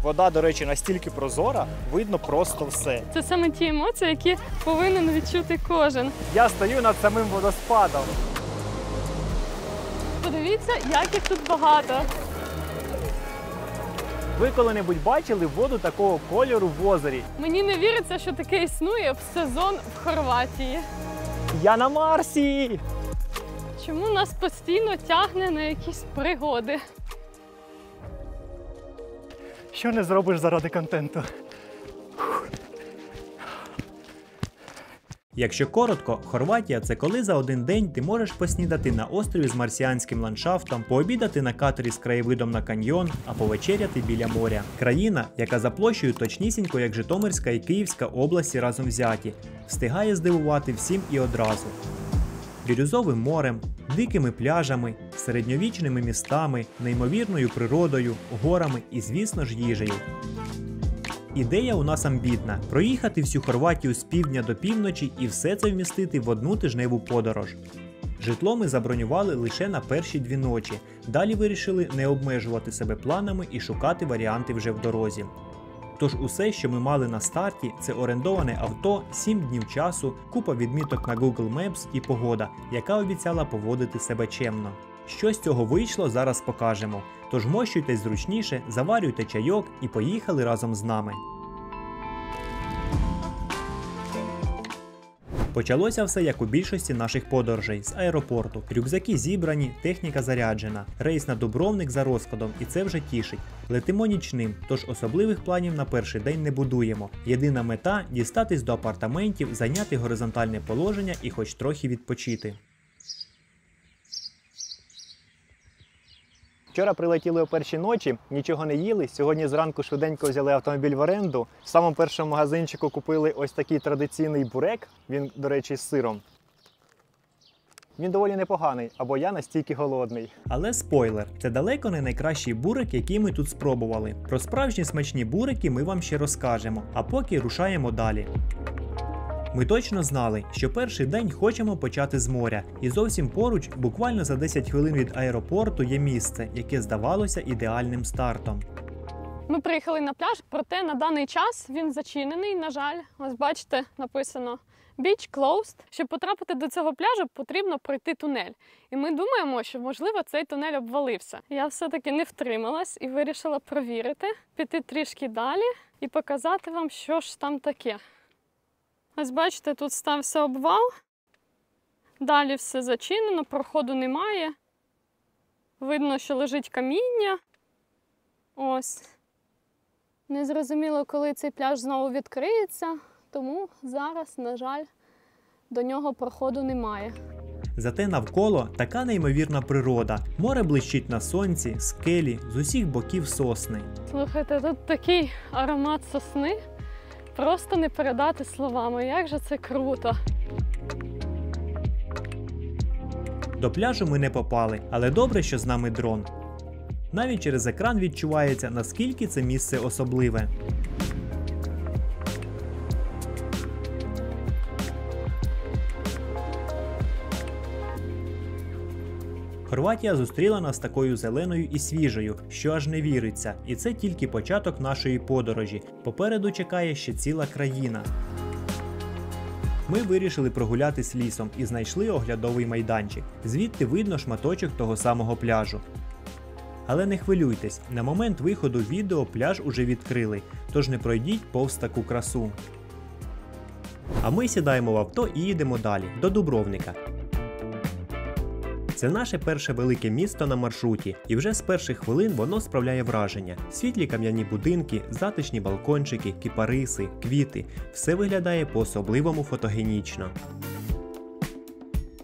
Вода, до речі, настільки прозора, видно просто все. Це саме ті емоції, які повинен відчути кожен. Я стою над самим водоспадом. Подивіться, як їх тут багато. Ви коли-небудь бачили воду такого кольору в озері? Мені не віриться, що таке існує в сезон в Хорватії. Я на Марсі! Чому нас постійно тягне на якісь пригоди? Що не зробиш заради контенту? Якщо коротко, Хорватія – це коли за один день ти можеш поснідати на острові з марсіанським ландшафтом, пообідати на катері з краєвидом на каньйон, а повечеряти біля моря. Країна, яка за площею точнісінько, як Житомирська і Київська області разом взяті, встигає здивувати всім і одразу. Бірюзовим морем, дикими пляжами, середньовічними містами, неймовірною природою, горами і, звісно ж, їжею. Ідея у нас амбітна – проїхати всю Хорватію з півдня до півночі і все це вмістити в одну тижневу подорож. Житло ми забронювали лише на перші 2 ночі, далі вирішили не обмежувати себе планами і шукати варіанти вже в дорозі. Тож усе, що ми мали на старті, це орендоване авто, 7 днів часу, купа відміток на Google Maps і погода, яка обіцяла поводити себе чемно. Що з цього вийшло, зараз покажемо. Тож мощуйтесь зручніше, заварюйте чайок і поїхали разом з нами. Почалося все як у більшості наших подорожей з аеропорту. Рюкзаки зібрані, техніка заряджена. Рейс на Дубровник за розкладом, і це вже тішить. Летимо нічним, тож особливих планів на перший день не будуємо. Єдина мета – дістатись до апартаментів, зайняти горизонтальне положення і хоч трохи відпочити. Вчора прилетіли о першій ночі, нічого не їли. Сьогодні зранку швиденько взяли автомобіль в оренду. В самому першому магазинчику купили ось такий традиційний бурек. Він, до речі, з сиром. Він доволі непоганий, або я настільки голодний. Але спойлер, це далеко не найкращий бурек, який ми тут спробували. Про справжні смачні бурики ми вам ще розкажемо, а поки рушаємо далі. Ми точно знали, що перший день хочемо почати з моря, і зовсім поруч, буквально за 10 хвилин від аеропорту, є місце, яке здавалося ідеальним стартом. Ми приїхали на пляж, проте на даний час він зачинений, на жаль. Ось бачите, написано «Beach closed». Щоб потрапити до цього пляжу, потрібно пройти тунель. І ми думаємо, що, можливо, цей тунель обвалився. Я все-таки не втрималась і вирішила провірити, піти трішки далі і показати вам, що ж там таке. Ось бачите, тут стався обвал, далі все зачинено, проходу немає. Видно, що лежить каміння. Ось. Незрозуміло, коли цей пляж знову відкриється, тому зараз, на жаль, до нього проходу немає. Зате навколо така неймовірна природа. Море блищить на сонці, скелі, з усіх боків сосни. Слухайте, тут такий аромат сосни. Просто не передати словами, як же це круто. До пляжу ми не попали, але добре, що з нами дрон. Навіть через екран відчувається, наскільки це місце особливе. Хорватія зустріла нас такою зеленою і свіжою, що аж не віриться. І це тільки початок нашої подорожі. Попереду чекає ще ціла країна. Ми вирішили прогулятись лісом і знайшли оглядовий майданчик. Звідти видно шматочок того самого пляжу. Але не хвилюйтесь, на момент виходу відео пляж уже відкрили, тож не пройдіть повз таку красу. А ми сідаємо в авто і їдемо далі, до Дубровника. Це наше перше велике місто на маршруті, і вже з перших хвилин воно справляє враження. Світлі кам'яні будинки, затишні балкончики, кипариси, квіти – все виглядає по-особливому фотогенічно.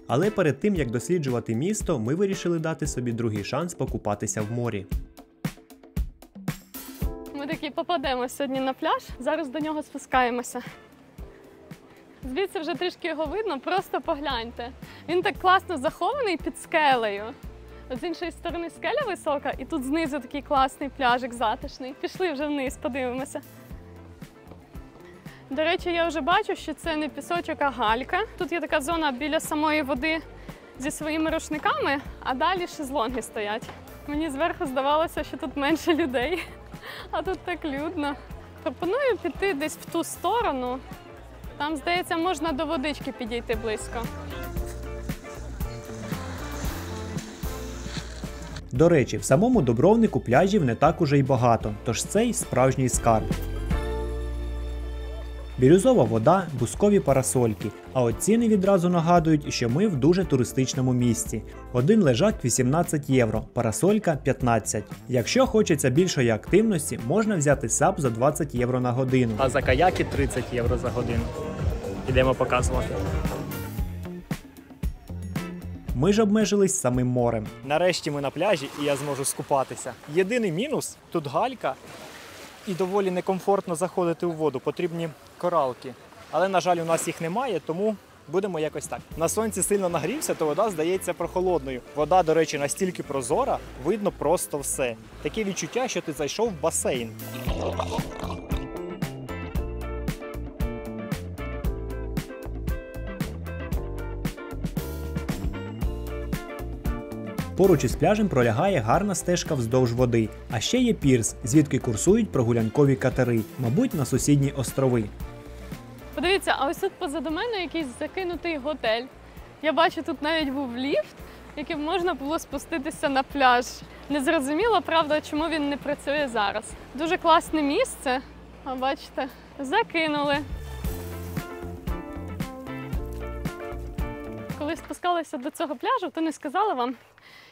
Але перед тим, як досліджувати місто, ми вирішили дати собі другий шанс покупатися в морі. Ми таки попадемо сьогодні на пляж, зараз до нього спускаємося. Звідси вже трішки його видно, просто погляньте. Він так класно захований під скелею. З іншої сторони скеля висока, і тут знизу такий класний пляжик затишний. Пішли вже вниз, подивимося. До речі, я вже бачу, що це не пісочок, а галька. Тут є така зона біля самої води зі своїми рушниками, а далі шезлонги стоять. Мені зверху здавалося, що тут менше людей. А тут так людно. Пропоную піти десь в ту сторону. Там, здається, можна до водички підійти близько. До речі, в самому Дубровнику пляжів не так уже й багато, тож цей справжній скарб. Бірюзова вода, бускові парасольки, а от ціни відразу нагадують, що ми в дуже туристичному місці. Один лежак 18 євро, парасолька 15. Якщо хочеться більшої активності, можна взяти сап за 20 євро на годину. А за каяки 30 євро за годину. Ідемо показувати. Ми ж обмежились самим морем. Нарешті ми на пляжі і я зможу скупатися. Єдиний мінус – тут галька і доволі некомфортно заходити у воду. Потрібні коралки. Але, на жаль, у нас їх немає, тому будемо якось так. На сонці сильно нагрівся, то вода здається прохолодною. Вода, до речі, настільки прозора, видно просто все. Таке відчуття, що ти зайшов в басейн. Поруч із пляжем пролягає гарна стежка вздовж води, а ще є пірс, звідки курсують прогулянкові катери, мабуть, на сусідні острови. Подивіться, а ось тут позаду мене якийсь закинутий готель. Я бачу, тут навіть був ліфт, яким можна було спуститися на пляж. Незрозуміло, правда, чому він не працює зараз. Дуже класне місце, а бачите, закинули. Коли спускалися до цього пляжу, то не сказала вам,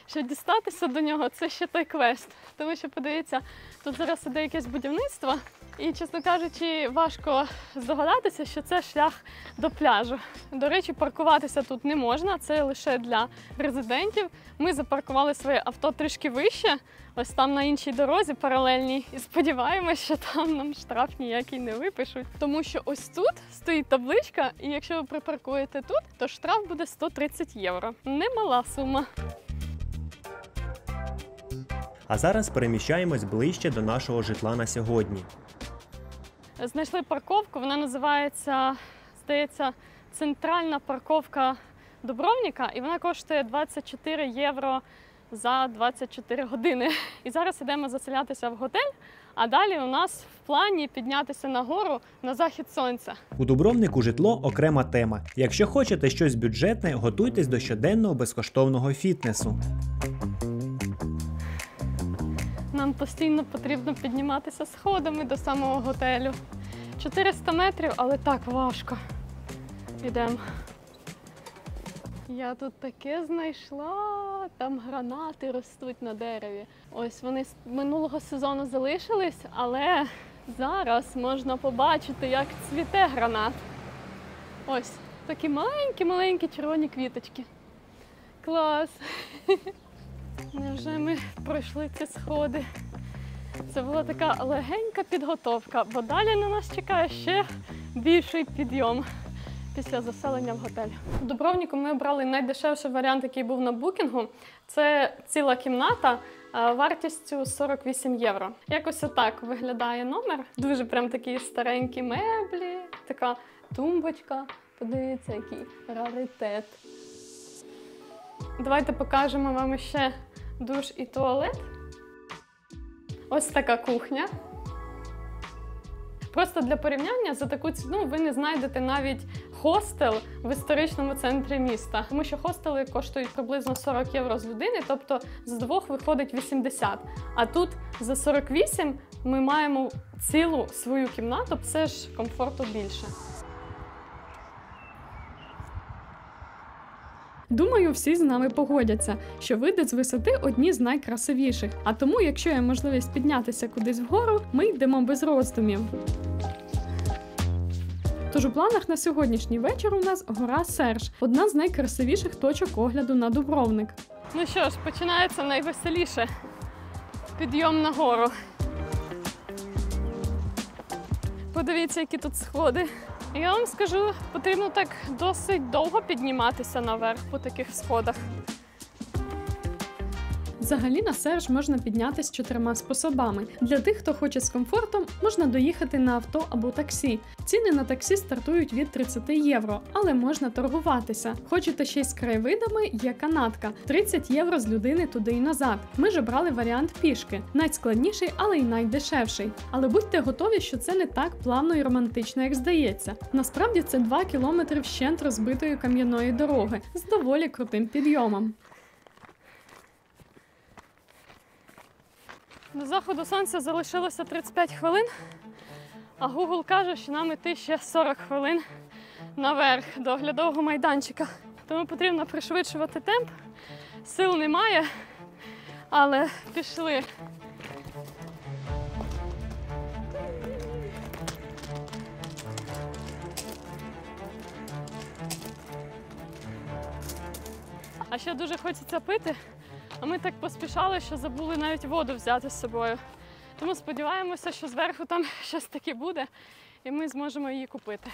що дістатися до нього – це ще той квест. Тому що, подивіться, тут зараз іде якесь будівництво. І, чесно кажучи, важко здогадатися, що це шлях до пляжу. До речі, паркуватися тут не можна, це лише для резидентів. Ми запаркували своє авто трішки вище, ось там на іншій дорозі паралельній. І сподіваємось, що там нам штраф ніякий не випишуть. Тому що ось тут стоїть табличка, і якщо ви припаркуєте тут, то штраф буде 130 євро. Немала сума. А зараз переміщаємось ближче до нашого житла на сьогодні. Знайшли парковку, вона називається, здається, центральна парковка Дубровника, і вона коштує 24 євро за 24 години. І зараз йдемо заселятися в готель, а далі у нас в плані піднятися на гору на захід сонця. У Дубровнику житло – окрема тема. Якщо хочете щось бюджетне, готуйтесь до щоденного безкоштовного фітнесу. Нам постійно потрібно підніматися сходами до самого готелю. 400 метрів, але так важко. Йдемо. Я тут таке знайшла. Там гранати ростуть на дереві. Ось вони з минулого сезону залишились, але зараз можна побачити, як цвіте гранат. Ось такі маленькі-маленькі червоні квіточки. Клас! Невже ми пройшли ці сходи? Це була така легенька підготовка, бо далі на нас чекає ще більший підйом після заселення в готель. В Дубровнику ми обрали найдешевший варіант, який був на букінгу. Це ціла кімната вартістю 48 євро. Якось отак виглядає номер. Дуже прям такі старенькі меблі, така тумбочка. Подивіться, який раритет. Давайте покажемо вам ще душ і туалет. Ось така кухня. Просто для порівняння за таку ціну ви не знайдете навіть хостел в історичному центрі міста. Тому що хостели коштують приблизно 40 євро з людини, тобто з двох виходить 80. А тут за 48 ми маємо цілу свою кімнату, це ж комфорту більше. Думаю, всі з нами погодяться, що види з висоти одні з найкрасивіших. А тому, якщо є можливість піднятися кудись вгору, ми йдемо без роздумів. Тож у планах на сьогоднішній вечір у нас гора Серж, одна з найкрасивіших точок огляду на Дубровник. Ну що ж, починається найвеселіше. Підйом на гору. Подивіться, які тут сходи. Я вам скажу, потрібно так досить довго підніматися наверх по таких сходах. Взагалі на Серж можна піднятися 4 способами. Для тих, хто хоче з комфортом, можна доїхати на авто або таксі. Ціни на таксі стартують від 30 євро, але можна торгуватися. Хочете ще й з краєвидами, є канатка. 30 євро з людини туди і назад. Ми ж обрали варіант пішки. Найскладніший, але й найдешевший. Але будьте готові, що це не так плавно і романтично, як здається. Насправді це 2 кілометри вщент розбитої кам'яної дороги з доволі крутим підйомом. До заходу сонця залишилося 35 хвилин, а Google каже, що нам іти ще 40 хвилин наверх до оглядового майданчика. Тому потрібно пришвидшувати темп. Сил немає, але пішли. А ще дуже хочеться пити, а ми так поспішали, що забули навіть воду взяти з собою. Тому сподіваємося, що зверху там щось таке буде, і ми зможемо її купити.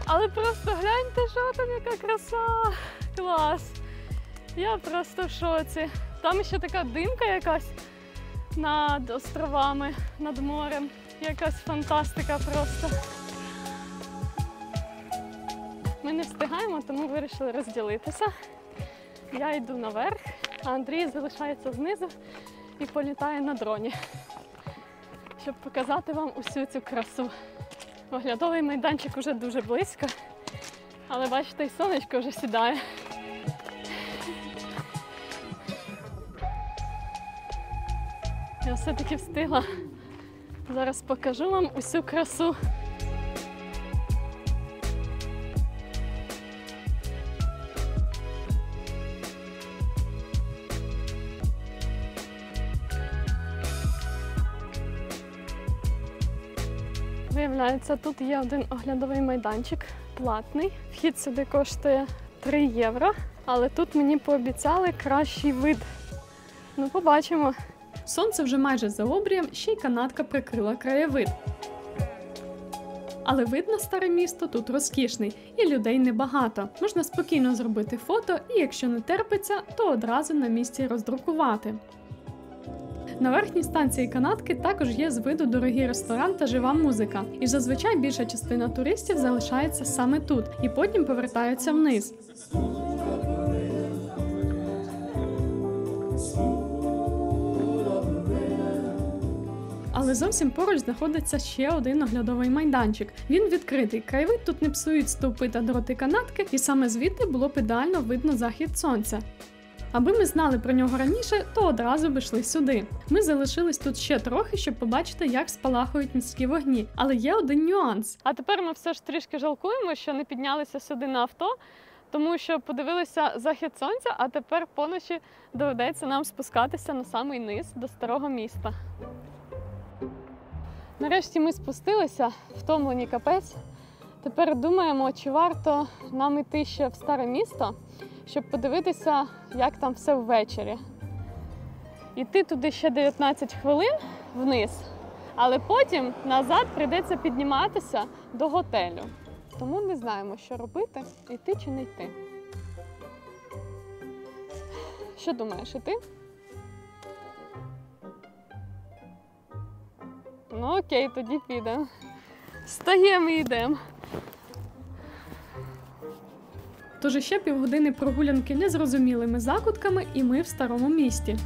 Але просто гляньте, що там, яка краса! Клас! Я просто в шоці. Там ще така димка якась над островами, над морем. Якась фантастика просто. Ми не встигаємо, тому вирішили розділитися. Я йду наверх, а Андрій залишається знизу і політає на дроні, щоб показати вам усю цю красу. Оглядовий майданчик уже дуже близько, але бачите, і сонечко вже сідає. Я все-таки встигла. Зараз покажу вам усю красу. Виявляється, тут є один оглядовий майданчик, платний. Вхід сюди коштує 3 євро, але тут мені пообіцяли кращий вид. Ну, побачимо. Сонце вже майже за обрієм, ще й канатка прикрила краєвид. Але вид на старе місто тут розкішний, і людей небагато. Можна спокійно зробити фото, і якщо не терпиться, то одразу на місці роздрукувати. На верхній станції канатки також є з виду дорогий ресторан та жива музика. І зазвичай більша частина туристів залишається саме тут, і потім повертаються вниз. Але зовсім поруч знаходиться ще один оглядовий майданчик. Він відкритий, краєвид тут не псують стовпи та дроти канатки, і саме звідти було б ідеально видно захід сонця. Аби ми знали про нього раніше, то одразу б йшли сюди. Ми залишились тут ще трохи, щоб побачити, як спалахують міські вогні. Але є один нюанс. А тепер ми все ж трішки жалкуємо, що не піднялися сюди на авто, тому що подивилися захід сонця, а тепер поночі доведеться нам спускатися на самий низ до старого міста. Нарешті ми спустилися, втомлені капець. Тепер думаємо, чи варто нам іти ще в старе місто, щоб подивитися, як там все ввечері. Іти туди ще 19 хвилин вниз, але потім назад прийдеться підніматися до готелю. Тому не знаємо, що робити, йти чи не йти. Що думаєш, іти? Ну окей, тоді підемо. Встаємо і йдемо. Тож ще півгодини прогулянки незрозумілими закутками, і ми в старому місті.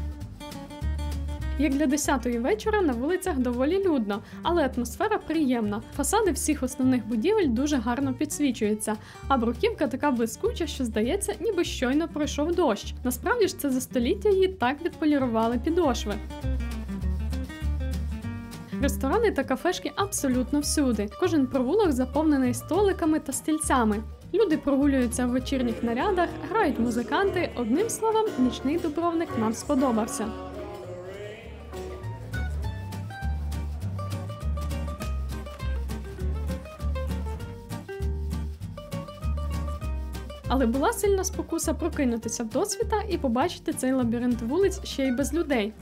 Як для 10-ї вечора на вулицях доволі людно, але атмосфера приємна. Фасади всіх основних будівель дуже гарно підсвічуються, а бруківка така блискуча, що здається, ніби щойно пройшов дощ. Насправді ж це за століття її так відполірували підошви. Ресторани та кафешки абсолютно всюди. Кожен провулок заповнений столиками та стільцями. Люди прогулюються в вечірніх нарядах, грають музиканти. Одним словом, нічний Дубровник нам сподобався. Але була сильна спокуса прокинутися вдосвіта і побачити цей лабіринт вулиць ще й без людей.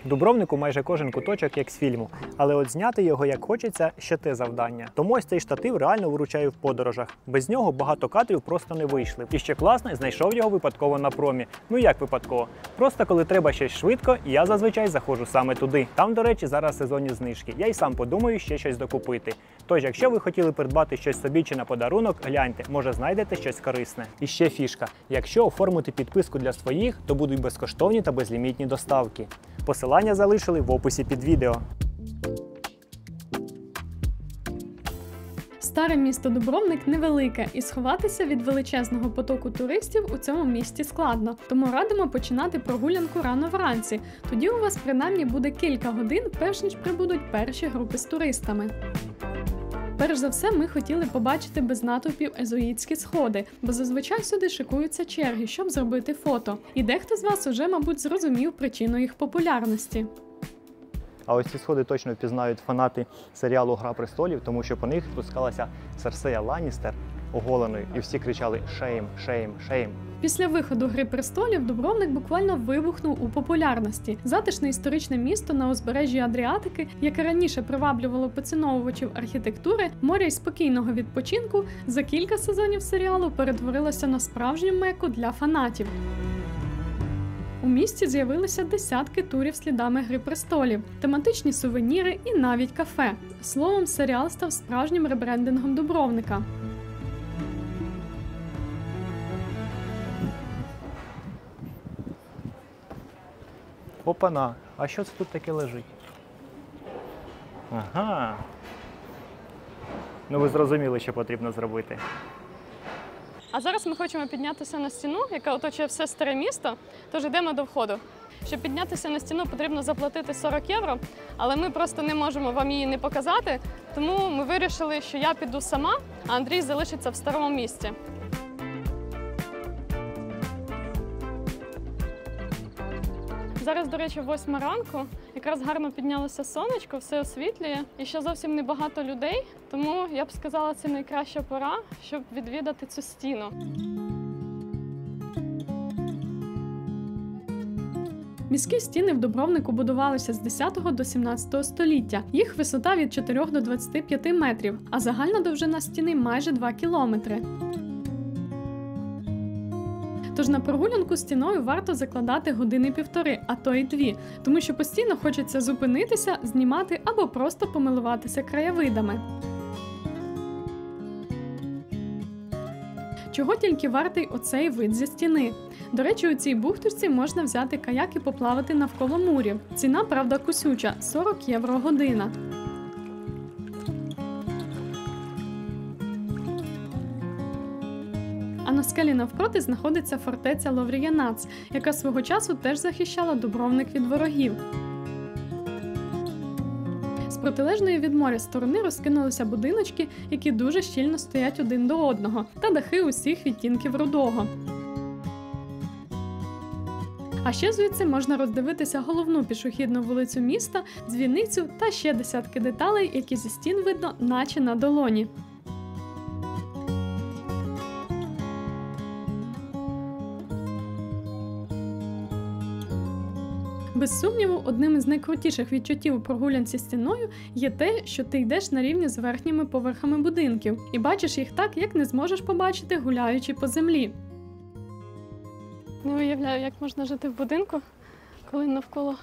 В Дубровнику майже кожен куточок як з фільму, але от зняти його як хочеться – ще те завдання. Тому ось цей штатив реально виручає в подорожах. Без нього багато кадрів просто не вийшли. І ще класно, знайшов його випадково на промі. Ну як випадково? Просто коли треба щось швидко, я зазвичай заходжу саме туди. Там, до речі, зараз сезонні знижки. Я й сам подумаю ще щось докупити. Тож, якщо ви хотіли придбати щось собі чи на подарунок, гляньте, може знайдете щось корисне. І ще фішка. Якщо оформити підписку для своїх, то будуть безкоштовні та безлімітні доставки. Посилання залишили в описі під відео. Старе місто Дубровник невелике, і сховатися від величезного потоку туристів у цьому місті складно. Тому радимо починати прогулянку рано вранці. Тоді у вас принаймні буде кілька годин, перш ніж прибудуть перші групи з туристами. Перш за все, ми хотіли побачити без натовпів езуїтські сходи, бо зазвичай сюди шикуються черги, щоб зробити фото. І дехто з вас уже, мабуть, зрозумів причину їх популярності. А ось ці сходи точно впізнають фанати серіалу «Гра престолів», тому що по них спускалася Серсея Ланністер оголеною, і всі кричали «Шейм, шейм, шейм». Після виходу «Гри престолів» Дубровник буквально вибухнув у популярності. Затишне історичне місто на узбережжі Адріатики, яке раніше приваблювало поціновувачів архітектури, моря й спокійного відпочинку, за кілька сезонів серіалу перетворилося на справжню мекку для фанатів. У місті з'явилися десятки турів слідами «Гри престолів», тематичні сувеніри і навіть кафе. Словом, серіал став справжнім ребрендингом Дубровника. Опана, а що це тут таке лежить? Ага. Ну ви зрозуміли, що потрібно зробити. А зараз ми хочемо піднятися на стіну, яка оточує все старе місто, тож йдемо до входу. Щоб піднятися на стіну, потрібно заплатити 40 євро, але ми просто не можемо вам її не показати, тому ми вирішили, що я піду сама, а Андрій залишиться в старому місті. Зараз, до речі, 8 ранку, якраз гарно піднялося сонечко, все освітлює, і ще зовсім небагато людей, тому я б сказала, це найкраща пора, щоб відвідати цю стіну. Міські стіни в Дубровнику будувалися з 10 до 17 століття. Їх висота від 4 до 25 метрів, а загальна довжина стіни майже 2 кілометри. Тож на прогулянку стіною варто закладати години-півтори, а то й 2, тому що постійно хочеться зупинитися, знімати або просто помилуватися краєвидами. Чого тільки вартий оцей вид зі стіни. До речі, у цій бухточці можна взяти каяк і поплавати навколо мурів. Ціна, правда, кусюча – 40 євро година. А на скелі навпроти знаходиться фортеця Ловрієнац, яка свого часу теж захищала Дубровник від ворогів. З протилежної від моря сторони розкинулися будиночки, які дуже щільно стоять один до одного, та дахи усіх відтінків рудого. А ще звідси можна роздивитися головну пішохідну вулицю міста, дзвіницю та ще десятки деталей, які зі стін видно наче на долоні. Без сумніву, одним із найкрутіших відчуттів у прогулянці стіною є те, що ти йдеш на рівні з верхніми поверхами будинків і бачиш їх так, як не зможеш побачити, гуляючи по землі. Не уявляю, як можна жити в будинку, коли навколо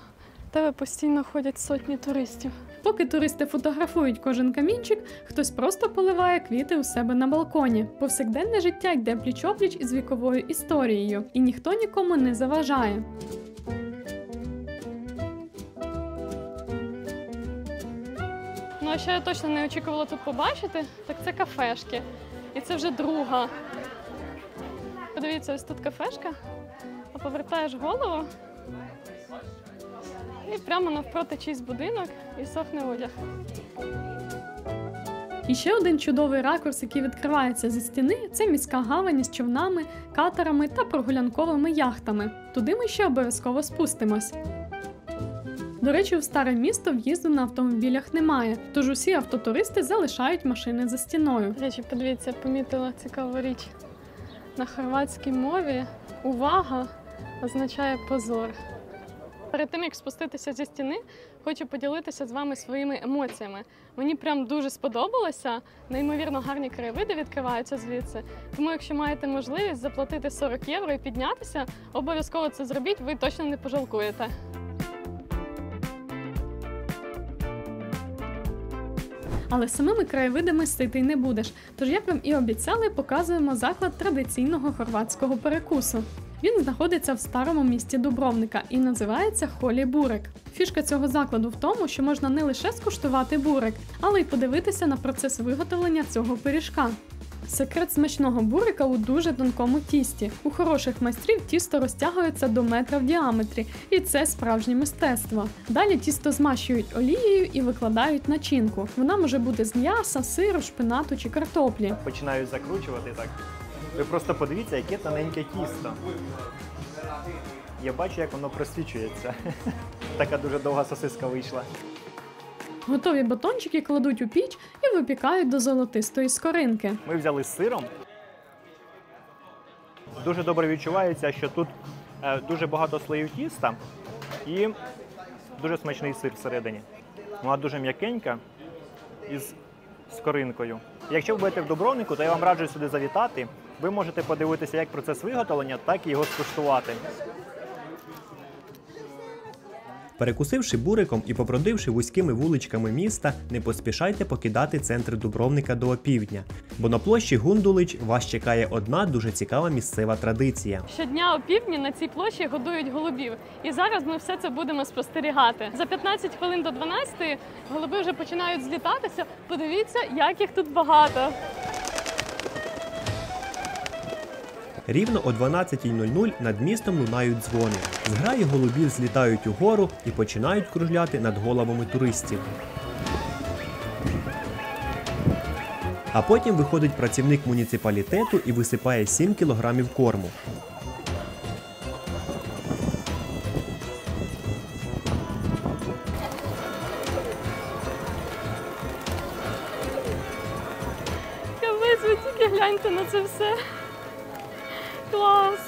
тебе постійно ходять сотні туристів. Поки туристи фотографують кожен камінчик, хтось просто поливає квіти у себе на балконі. Повсякденне життя йде пліч-опліч із віковою історією, і ніхто нікому не заважає. Ну, а що я точно не очікувала тут побачити, так це кафешки. І це вже друга. Подивіться, ось тут кафешка, а повертаєш голову і прямо навпроти чийсь будинок і сохне одяг. І ще один чудовий ракурс, який відкривається зі стіни, це міська гавань із човнами, катерами та прогулянковими яхтами. Туди ми ще обов'язково спустимось. До речі, в старе місто в'їзду на автомобілях немає, тож усі автотуристи залишають машини за стіною. До речі, подивіться, помітила цікаву річ. На хорватській мові «увага» означає «позор». Перед тим, як спуститися зі стіни, хочу поділитися з вами своїми емоціями. Мені прям дуже сподобалося, неймовірно гарні краєвиди відкриваються звідси. Тому якщо маєте можливість заплатити 40 євро і піднятися, обов'язково це зробіть, ви точно не пожалкуєте. Але самими краєвидами ситий не будеш. Тож, як вам і обіцяли, показуємо заклад традиційного хорватського перекусу. Він знаходиться в старому місті Дубровника і називається Холі Бурек. Фішка цього закладу в тому, що можна не лише скуштувати бурек, але й подивитися на процес виготовлення цього пиріжка. Секрет смачного бурика у дуже тонкому тісті. У хороших майстрів тісто розтягується до метра в діаметрі, і це справжнє мистецтво. Далі тісто змащують олією і викладають начинку. Вона може бути з м'яса, сиру, шпинату чи картоплі. Починають закручувати так. Ви просто подивіться, яке тоненьке тісто. Я бачу, як воно просвічується. Така дуже довга сосиска вийшла. Готові батончики кладуть у піч і випікають до золотистої скоринки. Ми взяли з сиром. Дуже добре відчувається, що тут дуже багато слоїв тіста і дуже смачний сир всередині. Вона дуже м'якенька із скоринкою. Якщо ви будете в Дубровнику, то я вам раджу сюди завітати. Ви можете подивитися як процес виготовлення, так і його скуштувати. Перекусивши буриком і побродивши вузькими вуличками міста, не поспішайте покидати центр Дубровника до опівдня, бо на площі Гундулич вас чекає одна дуже цікава місцева традиція. Щодня опівдні на цій площі годують голубів, і зараз ми все це будемо спостерігати. За 15 хвилин до 12 голуби вже починають злітатися. Подивіться, як їх тут багато. Рівно о 12:00 над містом лунають дзвони. Зграї голубів злітають угору і починають кружляти над головами туристів. А потім виходить працівник муніципалітету і висипає 7 кілограмів корму. Капець, ви тільки гляньте на це все. Клас!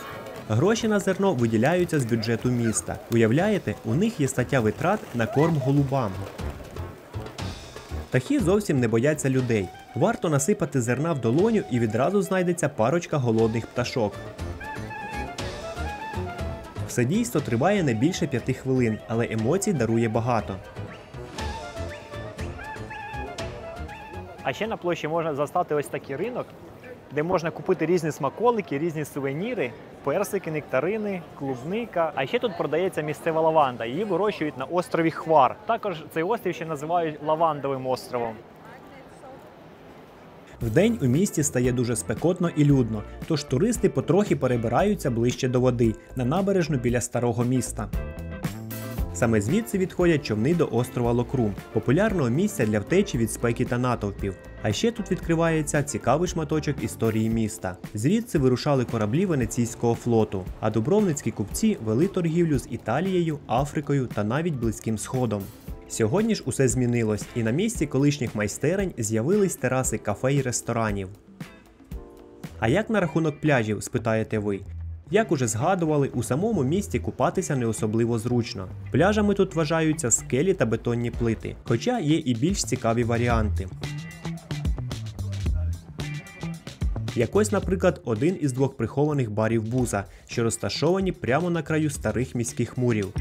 Гроші на зерно виділяються з бюджету міста. Уявляєте, у них є стаття витрат на корм голубам. Птахи зовсім не бояться людей. Варто насипати зерна в долоню і відразу знайдеться парочка голодних пташок. Все дійство триває не більше 5 хвилин, але емоцій дарує багато. А ще на площі можна застати ось такий ринок, де можна купити різні смаколики, різні сувеніри, персики, нектарини, клубника. А ще тут продається місцева лаванда. Її вирощують на острові Хвар. Також цей острів ще називають Лавандовим островом. Вдень у місті стає дуже спекотно і людно, тож туристи потрохи перебираються ближче до води, на набережну біля старого міста. Саме звідси відходять човни до острова Локрум, популярного місця для втечі від спеки та натовпів. А ще тут відкривається цікавий шматочок історії міста. Звідси вирушали кораблі Венеційського флоту, а дубровницькі купці вели торгівлю з Італією, Африкою та навіть Близьким Сходом. Сьогодні ж усе змінилось, і на місці колишніх майстерень з'явились тераси кафе і ресторанів. А як на рахунок пляжів, спитаєте ви? Як уже згадували, у самому місті купатися не особливо зручно. Пляжами тут вважаються скелі та бетонні плити, хоча є і більш цікаві варіанти. Якось, наприклад, один із 2 прихованих барів Буза, що розташовані прямо на краю старих міських мурів.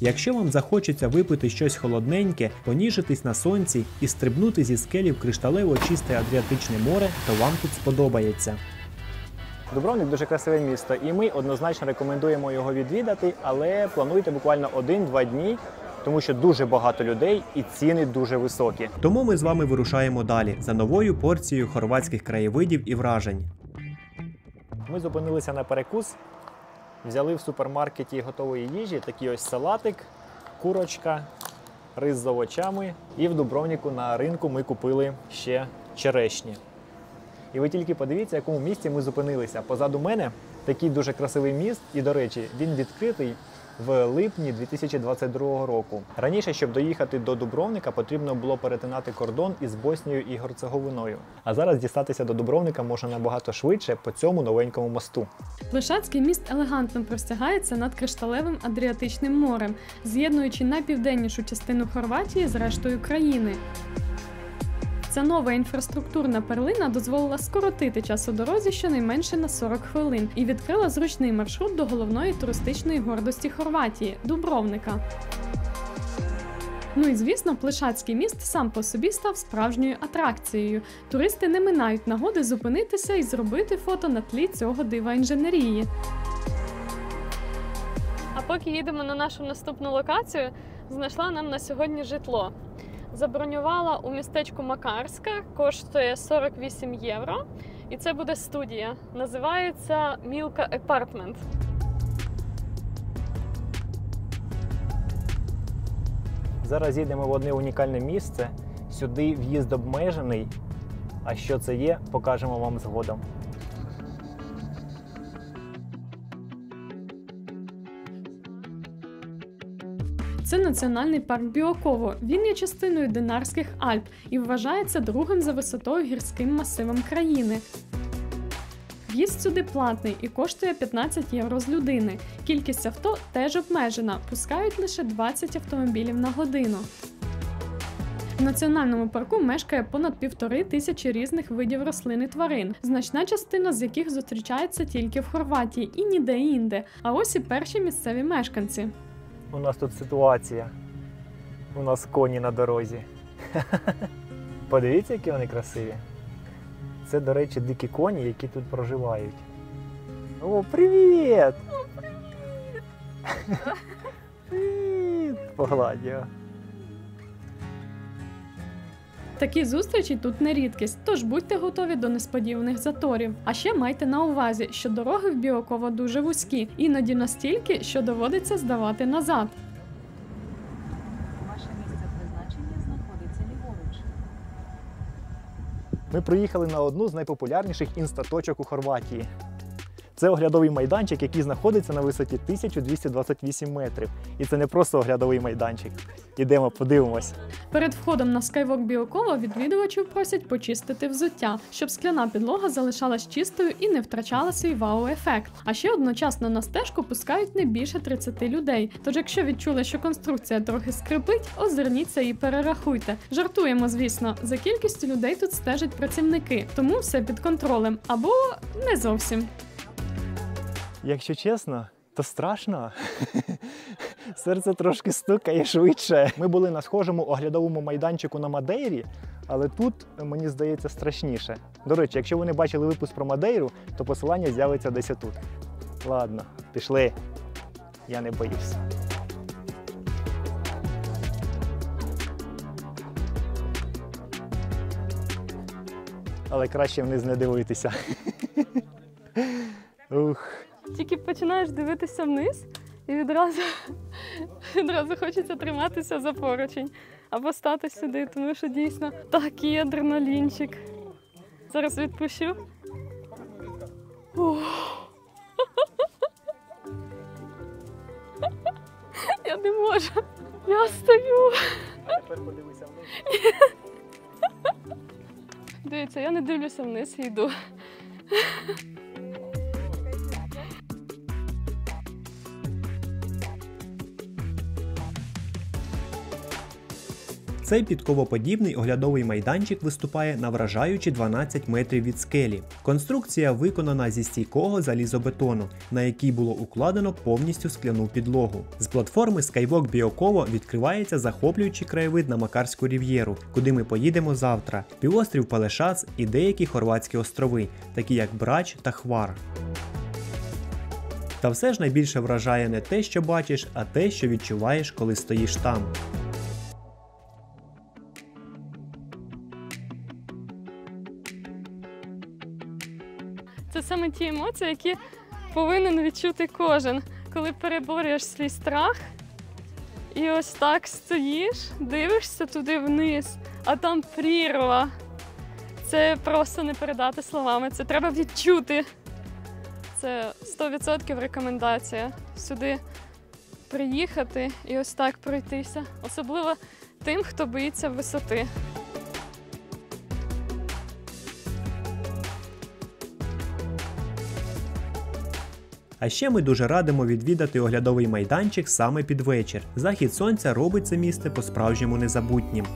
Якщо вам захочеться випити щось холодненьке, поніжитись на сонці і стрибнути зі скелі в кришталево чисте Адріатичне море, то вам тут сподобається. Дубровник дуже красиве місто, і ми однозначно рекомендуємо його відвідати, але плануйте буквально 1-2 дні, тому що дуже багато людей і ціни дуже високі. Тому ми з вами вирушаємо далі, за новою порцією хорватських краєвидів і вражень. Ми зупинилися на перекус, взяли в супермаркеті готової їжі, такий ось салатик, курочка, рис з овочами, і в Дубровнику на ринку ми купили ще черешні. І ви тільки подивіться, в якому місці ми зупинилися. Позаду мене такий дуже красивий міст, і, до речі, він відкритий в липні 2022 року. Раніше, щоб доїхати до Дубровника, потрібно було перетинати кордон із Боснією і Герцеговиною. А зараз дістатися до Дубровника можна набагато швидше по цьому новенькому мосту. Плешацький міст елегантно простягається над кришталевим Адріатичним морем, з'єднуючи найпівденнішу частину Хорватії з рештою країни. Ця нова інфраструктурна перлина дозволила скоротити час у дорозі щонайменше на 40 хвилин і відкрила зручний маршрут до головної туристичної гордості Хорватії – Дубровника. Ну і звісно, Плешацький міст сам по собі став справжньою атракцією. Туристи не минають нагоди зупинитися і зробити фото на тлі цього дива інженерії. А поки їдемо на нашу наступну локацію, знайшла нам на сьогодні житло. Забронювала у містечку Макарська, коштує 48 євро. І це буде студія. Називається Мілка Апартмент. Зараз їдемо в одне унікальне місце. Сюди в'їзд обмежений. А що це є, покажемо вам згодом. Це національний парк Біоково. Він є частиною Динарських Альп і вважається другим за висотою гірським масивом країни. В'їзд сюди платний і коштує 15 євро з людини. Кількість авто теж обмежена, пускають лише 20 автомобілів на годину. В національному парку мешкає понад 1500 різних видів рослин і тварин, значна частина з яких зустрічається тільки в Хорватії і ніде інде. А ось і перші місцеві мешканці. У нас тут ситуація. У нас коні на дорозі. Подивіться, які вони красиві. Це, до речі, дикі коні, які тут проживають. О, привіт! О, привіт! Привіт! Погладь його. Такі зустрічі тут не рідкість, тож будьте готові до несподіваних заторів. А ще майте на увазі, що дороги в Біоково дуже вузькі, іноді настільки, що доводиться здавати назад. Ваше місце призначення знаходиться ліворуч. Ми приїхали на одну з найпопулярніших інстаточок у Хорватії. Це оглядовий майданчик, який знаходиться на висоті 1228 метрів. І це не просто оглядовий майданчик. Ідемо, подивимось. Перед входом на скайвок Біокова відвідувачів просять почистити взуття, щоб скляна підлога залишалась чистою і не втрачала свій вау-ефект. А ще одночасно на стежку пускають не більше 30 людей. Тож якщо відчули, що конструкція трохи скрипить, озирніться і перерахуйте. Жартуємо, звісно, за кількістю людей тут стежать працівники, тому все під контролем. Або не зовсім. Якщо чесно, то страшно. Серце трошки стукає швидше. Ми були на схожому оглядовому майданчику на Мадейрі, але тут, мені здається, страшніше. До речі, якщо ви не бачили випуск про Мадейру, то посилання з'явиться десь тут. Ладно, пішли. Я не боюсь. Але краще вниз не дивитися. Ух. Тільки починаєш дивитися вниз, і відразу хочеться триматися за поручень або стати сюди, тому що дійсно такий адреналінчик. Зараз відпущу. Я не можу. Я стою. Тепер подивися вниз. Дивіться, я не дивлюся вниз і йду. Цей підковоподібний оглядовий майданчик виступає на вражаючі 12 метрів від скелі. Конструкція виконана зі стійкого залізобетону, на який було укладено повністю скляну підлогу. З платформи Skywalk Біоково відкривається захоплюючий краєвид на Макарську рів'єру, куди ми поїдемо завтра, півострів Пелешац і деякі хорватські острови, такі як Брач та Хвар. Та все ж найбільше вражає не те, що бачиш, а те, що відчуваєш, коли стоїш там. Це саме ті емоції, які повинен відчути кожен, коли переборюєш свій страх і ось так стоїш, дивишся туди вниз, а там прірва. Це просто не передати словами, це треба відчути. Це 100% рекомендація. Сюди приїхати і ось так пройтися. Особливо тим, хто боїться висоти. А ще ми дуже радимо відвідати оглядовий майданчик саме під вечір. Захід сонця робить це місце по-справжньому незабутнім.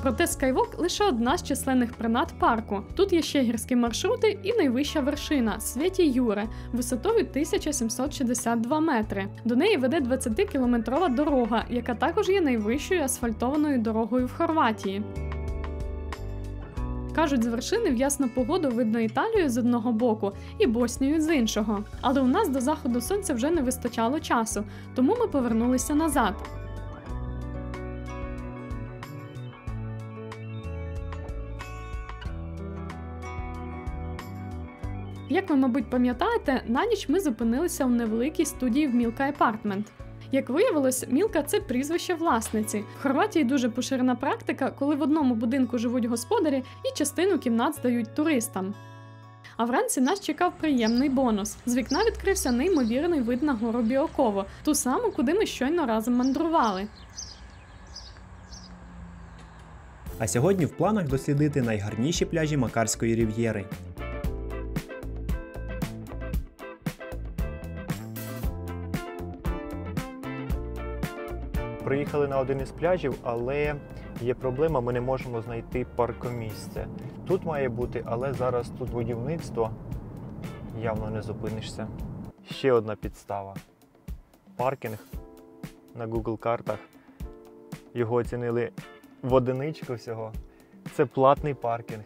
Проте Skywalk – лише одна з численних принад парку. Тут є ще гірські маршрути і найвища вершина – Святі Юре, висотою 1762 метри. До неї веде 20-кілометрова дорога, яка також є найвищою асфальтованою дорогою в Хорватії. Кажуть, з вершини в ясну погоду видно Італію з одного боку і Боснію з іншого. Але у нас до заходу сонця вже не вистачало часу, тому ми повернулися назад. Як ви, мабуть, пам'ятаєте, на ніч ми зупинилися у невеликій студії в Мілка Апартмент. Як виявилось, Мілка – це прізвище власниці. В Хорватії дуже поширена практика, коли в одному будинку живуть господарі і частину кімнат здають туристам. А вранці нас чекав приємний бонус. З вікна відкрився неймовірний вид на гору Біоково, ту саму, куди ми щойно разом мандрували. А сьогодні в планах дослідити найгарніші пляжі Макарської рів'єри. Приїхали на один із пляжів, але є проблема, ми не можемо знайти паркомісце. Тут має бути, але зараз тут будівництво, явно не зупинишся. Ще одна підстава. Паркінг на Google картах. Його оцінили в одиничку всього. Це платний паркінг.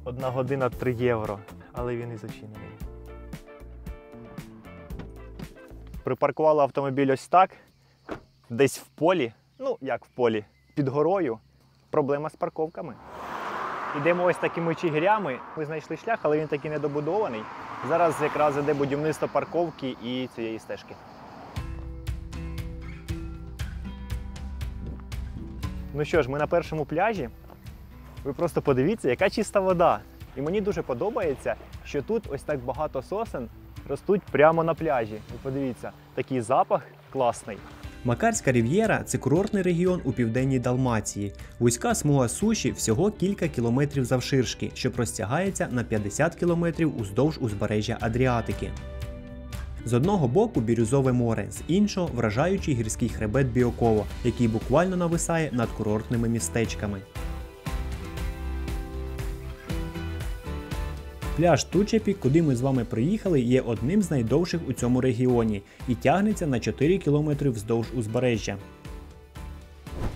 1 година 3 євро, але він і зачинений. Припаркували автомобіль ось так. Десь в полі, ну як в полі, під горою, проблема з парковками. Йдемо ось такими чигирями, ми знайшли шлях, але він такий недобудований. Зараз якраз іде будівництво парковки і цієї стежки. Ну що ж, ми на першому пляжі. Ви просто подивіться, яка чиста вода. І мені дуже подобається, що тут ось так багато сосен ростуть прямо на пляжі. Ви подивіться, такий запах класний. Макарська рів'єра – це курортний регіон у південній Далмації. Вузька смуга суші всього кілька кілометрів завширшки, що простягається на 50 кілометрів уздовж узбережжя Адріатики. З одного боку Бірюзове море, з іншого – вражаючий гірський хребет Біоково, який буквально нависає над курортними містечками. Пляж Тучепі, куди ми з вами приїхали, є одним з найдовших у цьому регіоні і тягнеться на 4 кілометри вздовж узбережжя.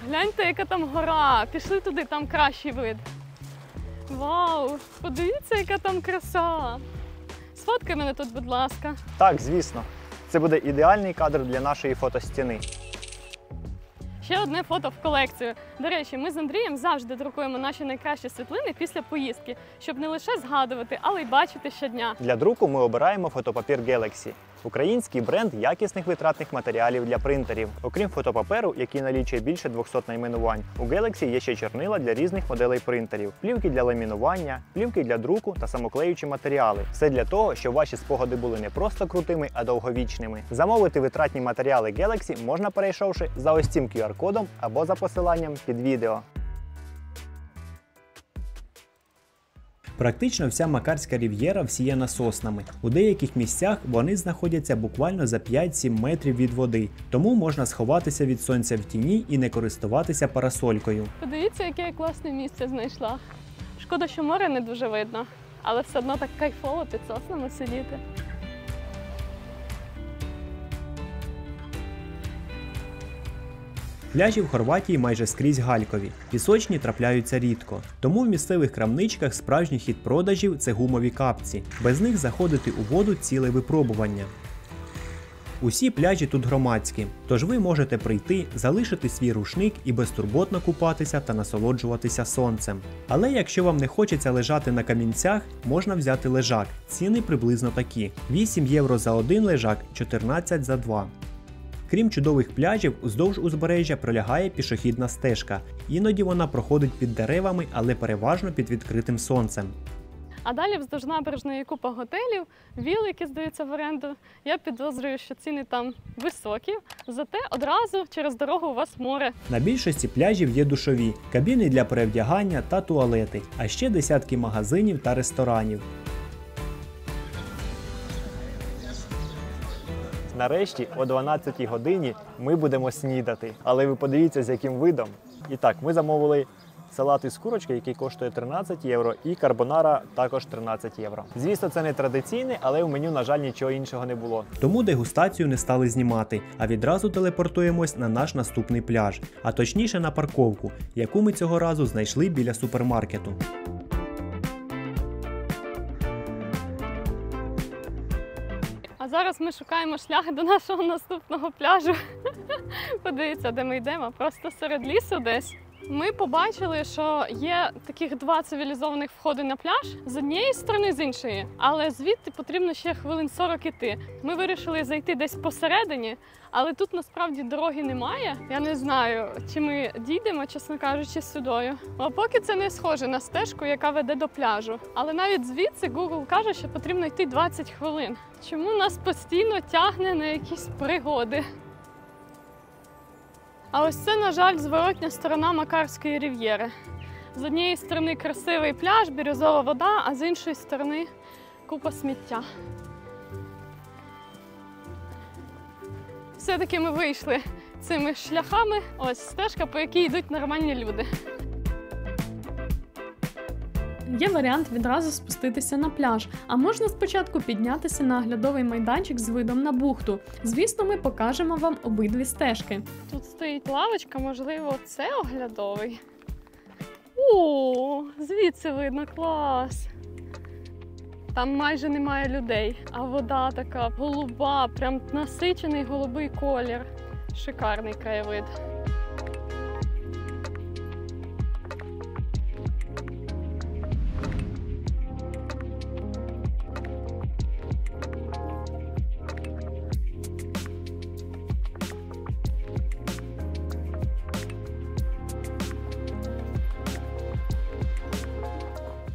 Гляньте, яка там гора! Пішли туди, там кращий вид. Вау! Подивіться, яка там краса! Сфоткай мене тут, будь ласка. Так, звісно. Це буде ідеальний кадр для нашої фотостіни. Ще одне фото в колекцію. До речі, ми з Андрієм завжди друкуємо наші найкращі світлини після поїздки, щоб не лише згадувати, але й бачити щодня. Для друку ми обираємо фотопапір Galaxy – український бренд якісних витратних матеріалів для принтерів. Окрім фотопаперу, який налічує більше 200 найменувань, у Galaxy є ще чорнила для різних моделей принтерів, плівки для ламінування, плівки для друку та самоклеючі матеріали. Все для того, щоб ваші спогади були не просто крутими, а довговічними. Замовити витратні матеріали Galaxy можна, перейшовши за ось цим QR-кодом або за посиланням під відео. Практично вся Макарська рів'єра всіяна соснами. У деяких місцях вони знаходяться буквально за 5-7 метрів від води, тому можна сховатися від сонця в тіні і не користуватися парасолькою. Подивіться, яке я класне місце знайшла. Шкода, що море не дуже видно, але все одно так кайфово під соснами сидіти. Пляжі в Хорватії майже скрізь галькові, пісочні трапляються рідко. Тому в місцевих крамничках справжній хід продажів – це гумові капці. Без них заходити у воду – ціле випробування. Усі пляжі тут громадські, тож ви можете прийти, залишити свій рушник і безтурботно купатися та насолоджуватися сонцем. Але якщо вам не хочеться лежати на камінцях, можна взяти лежак. Ціни приблизно такі – 8 євро за один лежак, 14 за два. Крім чудових пляжів, уздовж узбережжя пролягає пішохідна стежка. Іноді вона проходить під деревами, але переважно під відкритим сонцем. А далі вздовж набережної є купа готелів, віл, які здаються в оренду. Я підозрюю, що ціни там високі, зате одразу через дорогу у вас море. На більшості пляжів є душові, кабіни для перевдягання та туалети, а ще десятки магазинів та ресторанів. Нарешті о 12-й годині ми будемо снідати, але ви подивіться, з яким видом. І так, ми замовили салат із курочки, який коштує 13 євро, і карбонара також 13 євро. Звісно, це не традиційне, але в меню, на жаль, нічого іншого не було. Тому дегустацію не стали знімати, а відразу телепортуємось на наш наступний пляж, а точніше на парковку, яку ми цього разу знайшли біля супермаркету. А зараз ми шукаємо шлях до нашого наступного пляжу. Подивіться, де ми йдемо, просто серед лісу десь. Ми побачили, що є таких два цивілізованих входи на пляж з однієї сторони, з іншої, але звідти потрібно ще хвилин 40 іти. Ми вирішили зайти десь посередині, але тут насправді дороги немає. Я не знаю, чи ми дійдемо, чесно кажучи, сюдою. А поки це не схоже на стежку, яка веде до пляжу. Але навіть звідси Google каже, що потрібно йти 20 хвилин. Чому нас постійно тягне на якісь пригоди? А ось це, на жаль, зворотня сторона Макарської рів'єри. З однієї сторони красивий пляж, бірюзова вода, а з іншої сторони купа сміття. Все-таки ми вийшли цими шляхами. Ось стежка, по якій йдуть нормальні люди. Є варіант відразу спуститися на пляж, а можна спочатку піднятися на оглядовий майданчик з видом на бухту. Звісно, ми покажемо вам обидві стежки. Тут стоїть лавочка, можливо, це оглядовий. О, звідси видно, клас! Там майже немає людей, а вода така голуба, прям насичений голубий колір. Шикарний краєвид.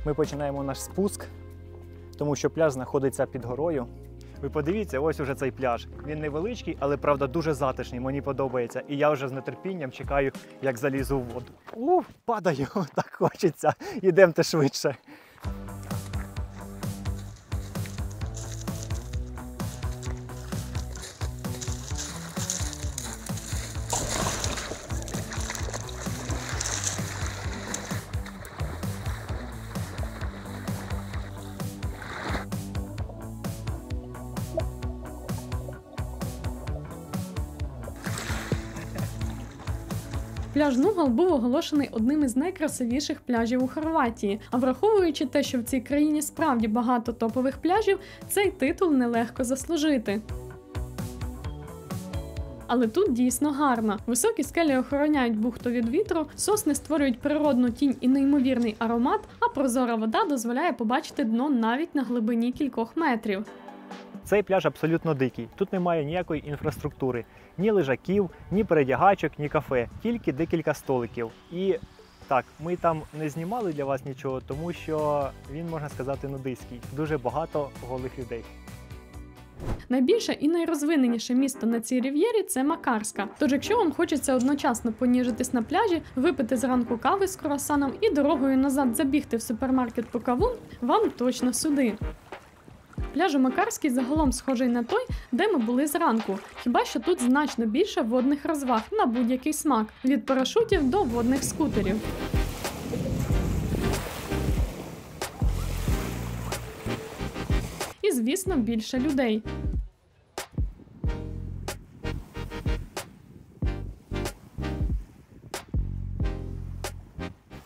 Ми починаємо наш спуск, тому що пляж знаходиться під горою. Ви подивіться, ось уже цей пляж. Він невеличкий, але, правда, дуже затишний, мені подобається. І я вже з нетерпінням чекаю, як залізу в воду. Падаю, так хочеться. Ідемте швидше. Пляж Нугал був оголошений одним із найкрасивіших пляжів у Хорватії, а враховуючи те, що в цій країні справді багато топових пляжів, цей титул нелегко заслужити. Але тут дійсно гарно. Високі скелі охороняють бухту від вітру, сосни створюють природну тінь і неймовірний аромат, а прозора вода дозволяє побачити дно навіть на глибині кількох метрів. Цей пляж абсолютно дикий. Тут немає ніякої інфраструктури. Ні лежаків, ні передягачок, ні кафе. Тільки декілька столиків. І так, ми там не знімали для вас нічого, тому що він, можна сказати, нудистський. Дуже багато голих людей. Найбільше і найрозвиненіше місто на цій рів'єрі – це Макарська. Тож, якщо вам хочеться одночасно поніжитись на пляжі, випити зранку кави з круасаном і дорогою назад забігти в супермаркет по кавун, вам точно сюди. Пляж у Макарській загалом схожий на той, де ми були зранку, хіба що тут значно більше водних розваг на будь-який смак – від парашутів до водних скутерів. І, звісно, більше людей.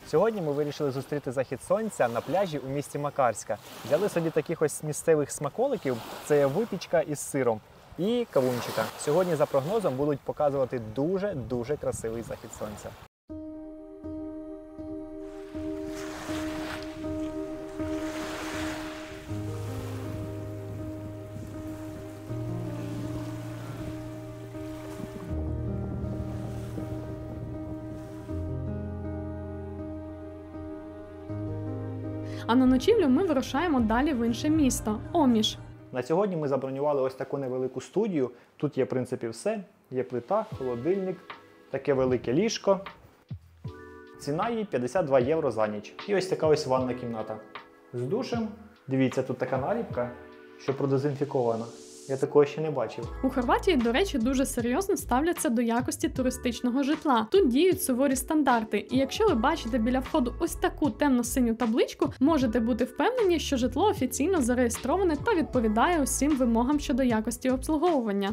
Сьогодні ми вирішили зустріти захід сонця на пляжі у місті Макарська. Взяли собі таких ось місцевих смаколиків, це випічка із сиром і кавунчика. Сьогодні, за прогнозом, будуть показувати дуже красивий захід сонця. а на ночівлю ми вирушаємо далі в інше місто – Оміш. На сьогодні ми забронювали ось таку невелику студію. Тут є, в принципі, все. Є плита, холодильник, таке велике ліжко. Ціна її 52 євро за ніч. І ось така ось ванна кімната. З душем. Дивіться, тут така наліпка, що продезінфікована. Я такого ще не бачив. У Хорватії, до речі, дуже серйозно ставляться до якості туристичного житла. Тут діють суворі стандарти, і якщо ви бачите біля входу ось таку темно-синю табличку, можете бути впевнені, що житло офіційно зареєстроване та відповідає усім вимогам щодо якості обслуговування.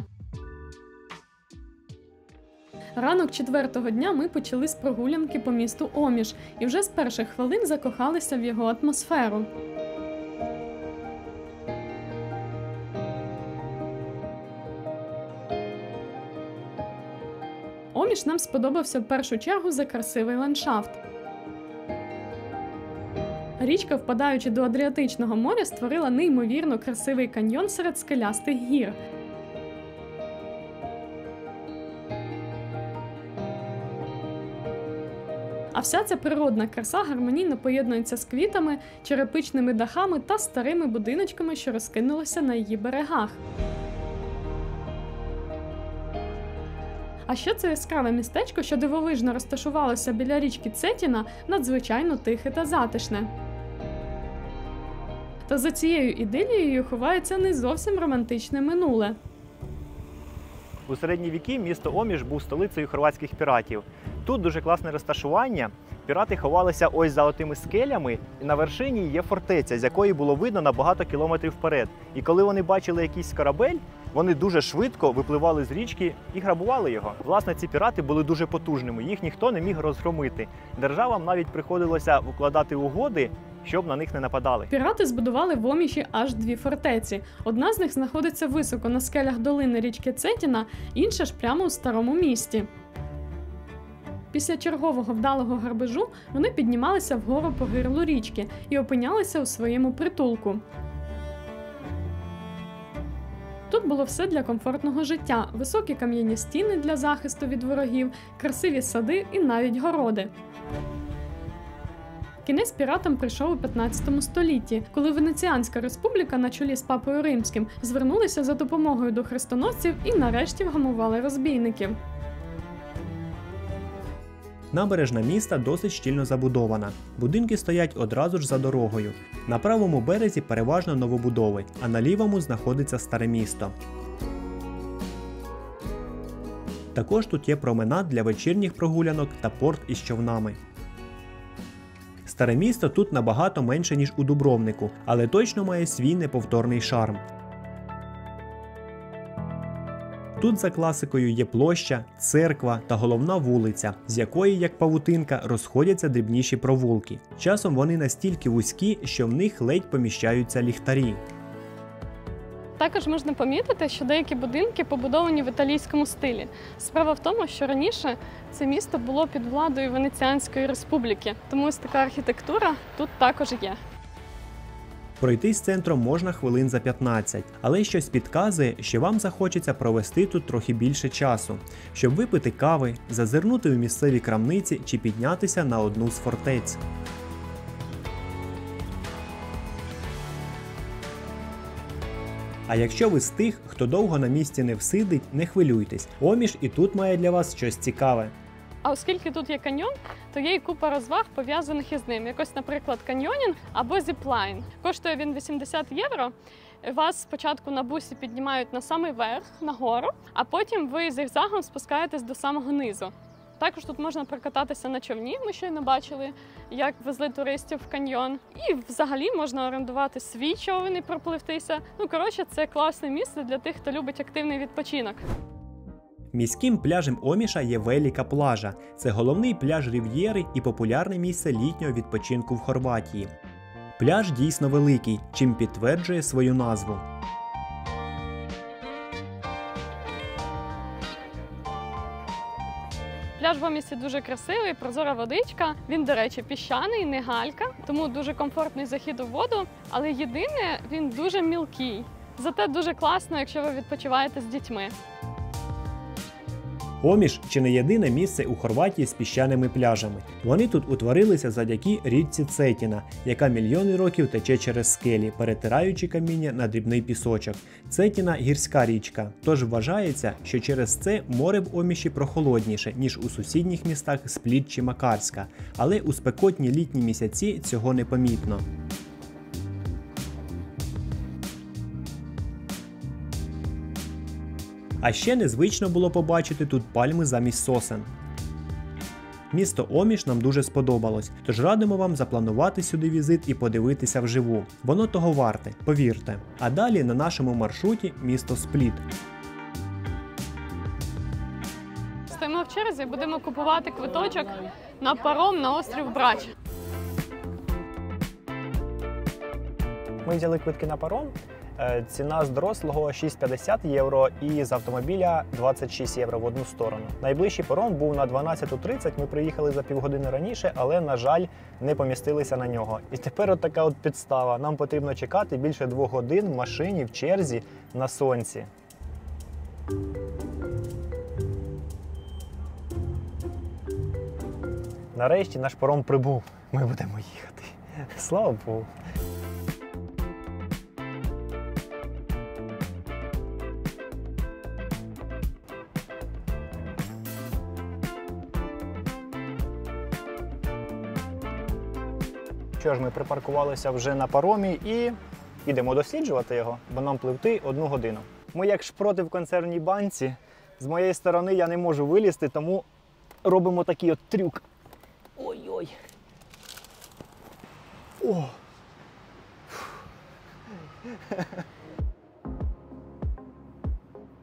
Ранок четвертого дня ми почали з прогулянки по місту Оміш і вже з перших хвилин закохалися в його атмосферу. Оміш нам сподобався в першу чергу за красивий ландшафт. Річка, впадаючи до Адріатичного моря, створила неймовірно красивий каньйон серед скелястих гір. А вся ця природна краса гармонійно поєднується з квітами, черепичними дахами та старими будиночками, що розкинулися на її берегах. А ще це яскраве містечко, що дивовижно розташувалося біля річки Цетіна, надзвичайно тихе та затишне. Та за цією ідилією ховається не зовсім романтичне минуле. У середні віки місто Оміш був столицею хорватських піратів. Тут дуже класне розташування. Пірати ховалися ось за отими скелями, і на вершині є фортеця, з якої було видно на багато кілометрів вперед. І коли вони бачили якийсь корабель, вони дуже швидко випливали з річки і грабували його. Власне, ці пірати були дуже потужними, їх ніхто не міг розгромити. Державам навіть приходилося укладати угоди, щоб на них не нападали. Пірати збудували в Оміші аж 2 фортеці. Одна з них знаходиться високо на скелях долини річки Цетіна, інша ж прямо у старому місті. Після чергового вдалого грабежу вони піднімалися вгору по гирлу річки і опинялися у своєму притулку. Тут було все для комфортного життя – високі кам'яні стіни для захисту від ворогів, красиві сади і навіть городи. Кінець піратам прийшов у 15 столітті, коли Венеціанська республіка на чолі з Папою Римським звернулися за допомогою до хрестоносців і нарешті вгамували розбійників. Набережна міста досить щільно забудована. Будинки стоять одразу ж за дорогою. На правому березі переважно новобудови, а на лівому знаходиться старе місто. Також тут є променад для вечірніх прогулянок та порт із човнами. Старе місто тут набагато менше, ніж у Дубровнику, але точно має свій неповторний шарм. Тут за класикою є площа, церква та головна вулиця, з якої, як павутинка, розходяться дрібніші провулки. Часом вони настільки вузькі, що в них ледь поміщаються ліхтарі. Також можна помітити, що деякі будинки побудовані в італійському стилі. Справа в тому, що раніше це місто було під владою Венеціанської республіки, тому ось така архітектура тут також є. Пройтись центром можна хвилин за 15, але щось підказує, що вам захочеться провести тут трохи більше часу, щоб випити кави, зазирнути у місцеві крамниці чи піднятися на одну з фортець. А якщо ви з тих, хто довго на місці не всидить, не хвилюйтесь, Оміш і тут має для вас щось цікаве. А оскільки тут є каньйон, то є і купа розваг, пов'язаних із ним. Якось, наприклад, каньйонінг або зіплайн. Коштує він 80 євро. Вас спочатку на бусі піднімають на самий верх, нагору, а потім ви зигзагом спускаєтесь до самого низу. Також тут можна прокататися на човні, ми щойно бачили, як везли туристів в каньйон. І взагалі можна орендувати свій човен і пропливтися. Ну, коротше, це класне місце для тих, хто любить активний відпочинок. Міським пляжем Оміша є Веліка плажа. Це головний пляж Рів'єри і популярне місце літнього відпочинку в Хорватії. Пляж дійсно великий, чим підтверджує свою назву. Пляж в Омісі дуже красивий, прозора водичка. Він, до речі, піщаний, не галька, тому дуже комфортний захід у воду. Але єдине, він дуже мілкий. Зате дуже класно, якщо ви відпочиваєте з дітьми. Оміш – чи не єдине місце у Хорватії з піщаними пляжами. Вони тут утворилися завдяки річці Цетіна, яка мільйони років тече через скелі, перетираючи каміння на дрібний пісочок. Цетіна – гірська річка, тож вважається, що через це море в Оміші прохолодніше, ніж у сусідніх містах Спліт чи Макарська, але у спекотні літні місяці цього не помітно. А ще незвично було побачити тут пальми замість сосен. Місто Оміш нам дуже сподобалось, тож радимо вам запланувати сюди візит і подивитися вживу. Воно того варте, повірте. А далі на нашому маршруті місто Спліт. Стоїмо в черзі, будемо купувати квиточок на паром на острів Брач. Ми взяли квитки на паром. Ціна з дорослого 6,50 євро і з автомобіля 26 євро в одну сторону. Найближчий паром був на 12:30, ми приїхали за півгодини раніше, але, на жаль, не помістилися на нього. І тепер от така от підстава. Нам потрібно чекати більше 2 годин в машині в черзі на сонці. Нарешті наш паром прибув. Ми будемо їхати. Слава Богу. Що ж, ми припаркувалися вже на паромі і йдемо досліджувати його, бо нам пливти 1 годину. Ми як шпроти в консервній банці. З моєї сторони я не можу вилізти, тому робимо такий от трюк. Ой-ой. О!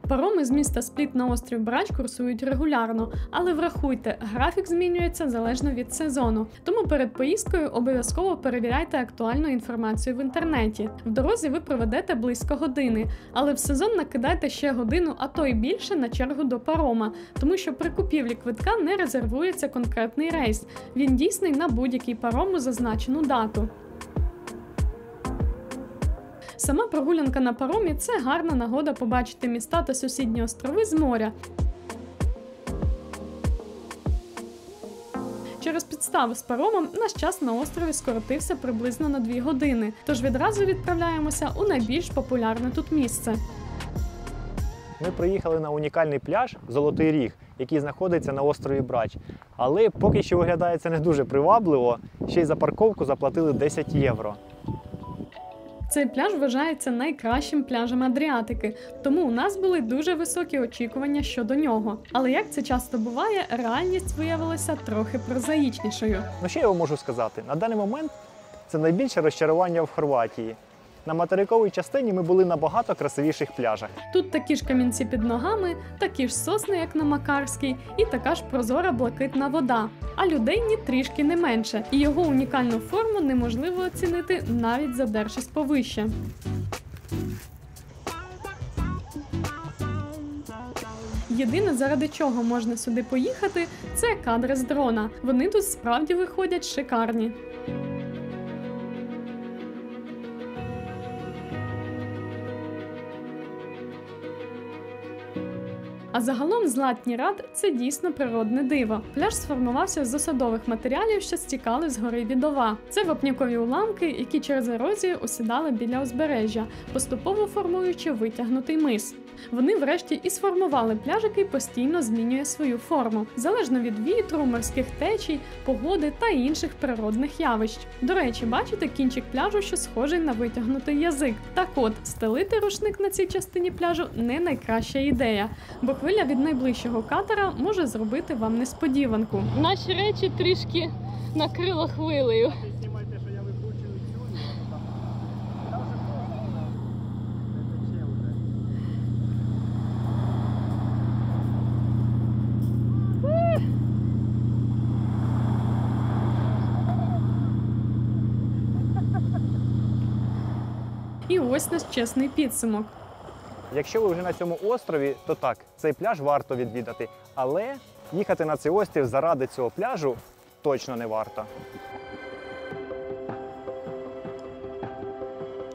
Пароми з міста Спліт на острів Брач курсують регулярно, але врахуйте, графік змінюється залежно від сезону. Тому перед поїздкою обов'язково перевіряйте актуальну інформацію в інтернеті. В дорозі ви проведете близько години, але в сезон накидайте ще годину, а то й більше на чергу до парома, тому що при купівлі квитка не резервується конкретний рейс. Він дійсний на будь-який паром у зазначену дату. Сама прогулянка на паромі – це гарна нагода побачити міста та сусідні острови з моря. Через підставу з паромом наш час на острові скоротився приблизно на 2 години, тож відразу відправляємося у найбільш популярне тут місце. Ми приїхали на унікальний пляж Золотий Ріг, який знаходиться на острові Брач. Але поки що виглядає це не дуже привабливо, ще й за парковку заплатили 10 євро. Цей пляж вважається найкращим пляжем Адріатики, тому у нас були дуже високі очікування щодо нього. Але як це часто буває, реальність виявилася трохи прозаїчнішою. Ну що я вам можу сказати? На даний момент це найбільше розчарування в Хорватії. На материковій частині ми були на багато красивіших пляжах. Тут такі ж камінці під ногами, такі ж сосни, як на Макарській, і така ж прозора блакитна вода. А людей ні трішки не менше, і його унікальну форму неможливо оцінити, навіть задершись повище. Єдине, заради чого можна сюди поїхати, це кадри з дрона. Вони тут справді виходять шикарні. А загалом Златній Рат – це дійсно природне диво. Пляж сформувався з осадових матеріалів, що стікали з гори Відова. Це вапнякові уламки, які через ерозію осідали біля узбережжя, поступово формуючи витягнутий мис. Вони врешті і сформували пляж, який постійно змінює свою форму, залежно від вітру, морських течій, погоди та інших природних явищ. До речі, бачите кінчик пляжу, що схожий на витягнутий язик? Так от, стелити рушник на цій частині пляжу не найкраща ідея, бо хвиля від найближчого катера може зробити вам несподіванку. Наші речі трішки накрило хвилею. І ось наш чесний підсумок. Якщо ви вже на цьому острові, то так, цей пляж варто відвідати. Але їхати на цей острів заради цього пляжу точно не варто.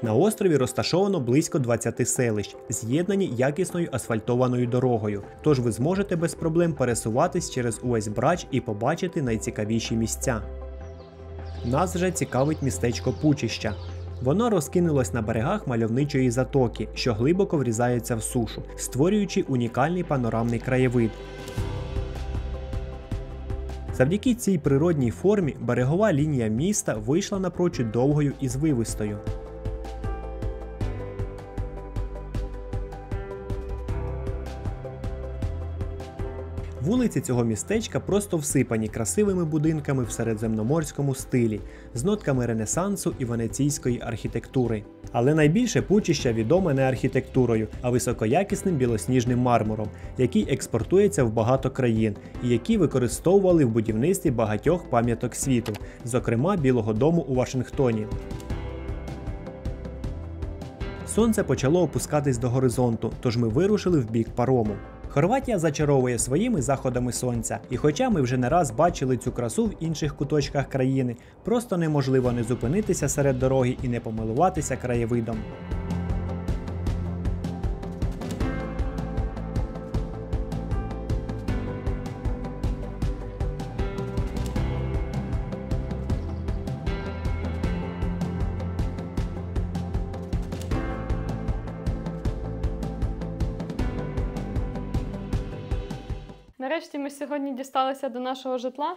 На острові розташовано близько 20 селищ, з'єднані якісною асфальтованою дорогою, тож ви зможете без проблем пересуватись через увесь Брач і побачити найцікавіші місця. Нас вже цікавить містечко Пучища. Воно розкинулось на берегах мальовничої затоки, що глибоко врізається в сушу, створюючи унікальний панорамний краєвид. Завдяки цій природній формі берегова лінія міста вийшла напрочуд довгою і звивистою. Вулиці цього містечка просто всипані красивими будинками в середземноморському стилі, з нотками ренесансу і венеційської архітектури. Але найбільше Пучища відоме не архітектурою, а високоякісним білосніжним мармуром, який експортується в багато країн і який використовували в будівництві багатьох пам'яток світу, зокрема Білого дому у Вашингтоні. Сонце почало опускатись до горизонту, тож ми вирушили в бік парому. Хорватія зачаровує своїми заходами сонця, і хоча ми вже не раз бачили цю красу в інших куточках країни, просто неможливо не зупинитися серед дороги і не помилуватися краєвидом. Нарешті ми сьогодні дісталися до нашого житла.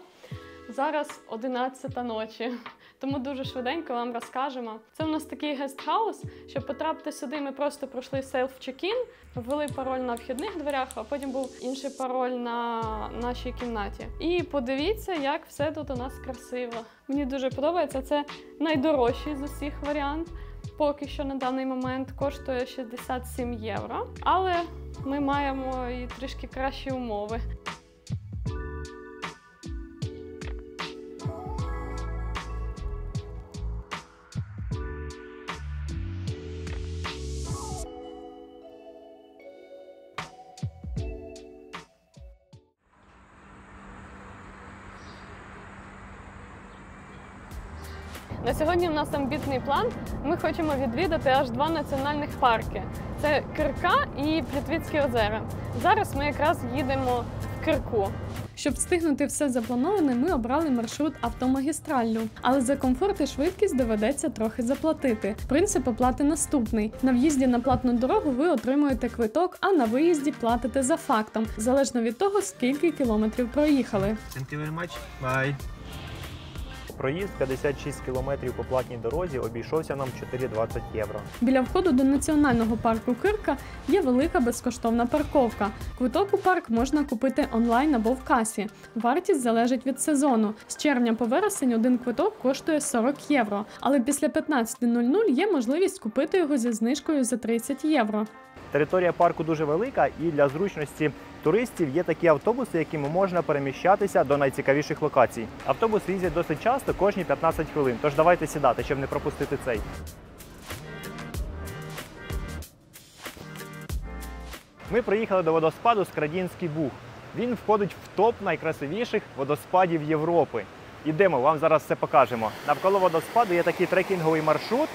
Зараз 11 ночі, тому дуже швиденько вам розкажемо. Це у нас такий гестхаус. Щоб потрапити сюди, ми просто пройшли селф-чекін, ввели пароль на вхідних дверях, а потім був інший пароль на нашій кімнаті. І подивіться, як все тут у нас красиво. Мені дуже подобається, це найдорожчий з усіх варіантів. Поки що на даний момент коштує 67 євро, але ми маємо і трішки кращі умови. На сьогодні у нас амбітний план. Ми хочемо відвідати аж 2 національних парки. Це Крка і Плітвіцькі озера. Зараз ми якраз їдемо в Крку. Щоб встигнути все заплановане, ми обрали маршрут автомагістральну. Але за комфорт і швидкість доведеться трохи заплатити. Принцип оплати наступний. На в'їзді на платну дорогу ви отримуєте квиток, а на виїзді платите за фактом, залежно від того, скільки кілометрів проїхали. Thank you very much. Bye. Проїзд 56 км по платній дорозі обійшовся нам 4,20 євро. Біля входу до національного парку Крка є велика безкоштовна парковка. Квиток у парк можна купити онлайн або в касі. Вартість залежить від сезону. З червня по вересень один квиток коштує 40 євро, але після 15:00 є можливість купити його зі знижкою за 30 євро. Територія парку дуже велика, і для зручності туристів є такі автобуси, якими можна переміщатися до найцікавіших локацій. Автобуси їздять досить часто, кожні 15 хвилин, тож давайте сідати, щоб не пропустити цей. Ми приїхали до водоспаду Скрадінський Буг. Він входить в топ найкрасивіших водоспадів Європи. Ідемо, вам зараз все покажемо. Навколо водоспаду є такий трекінговий маршрут,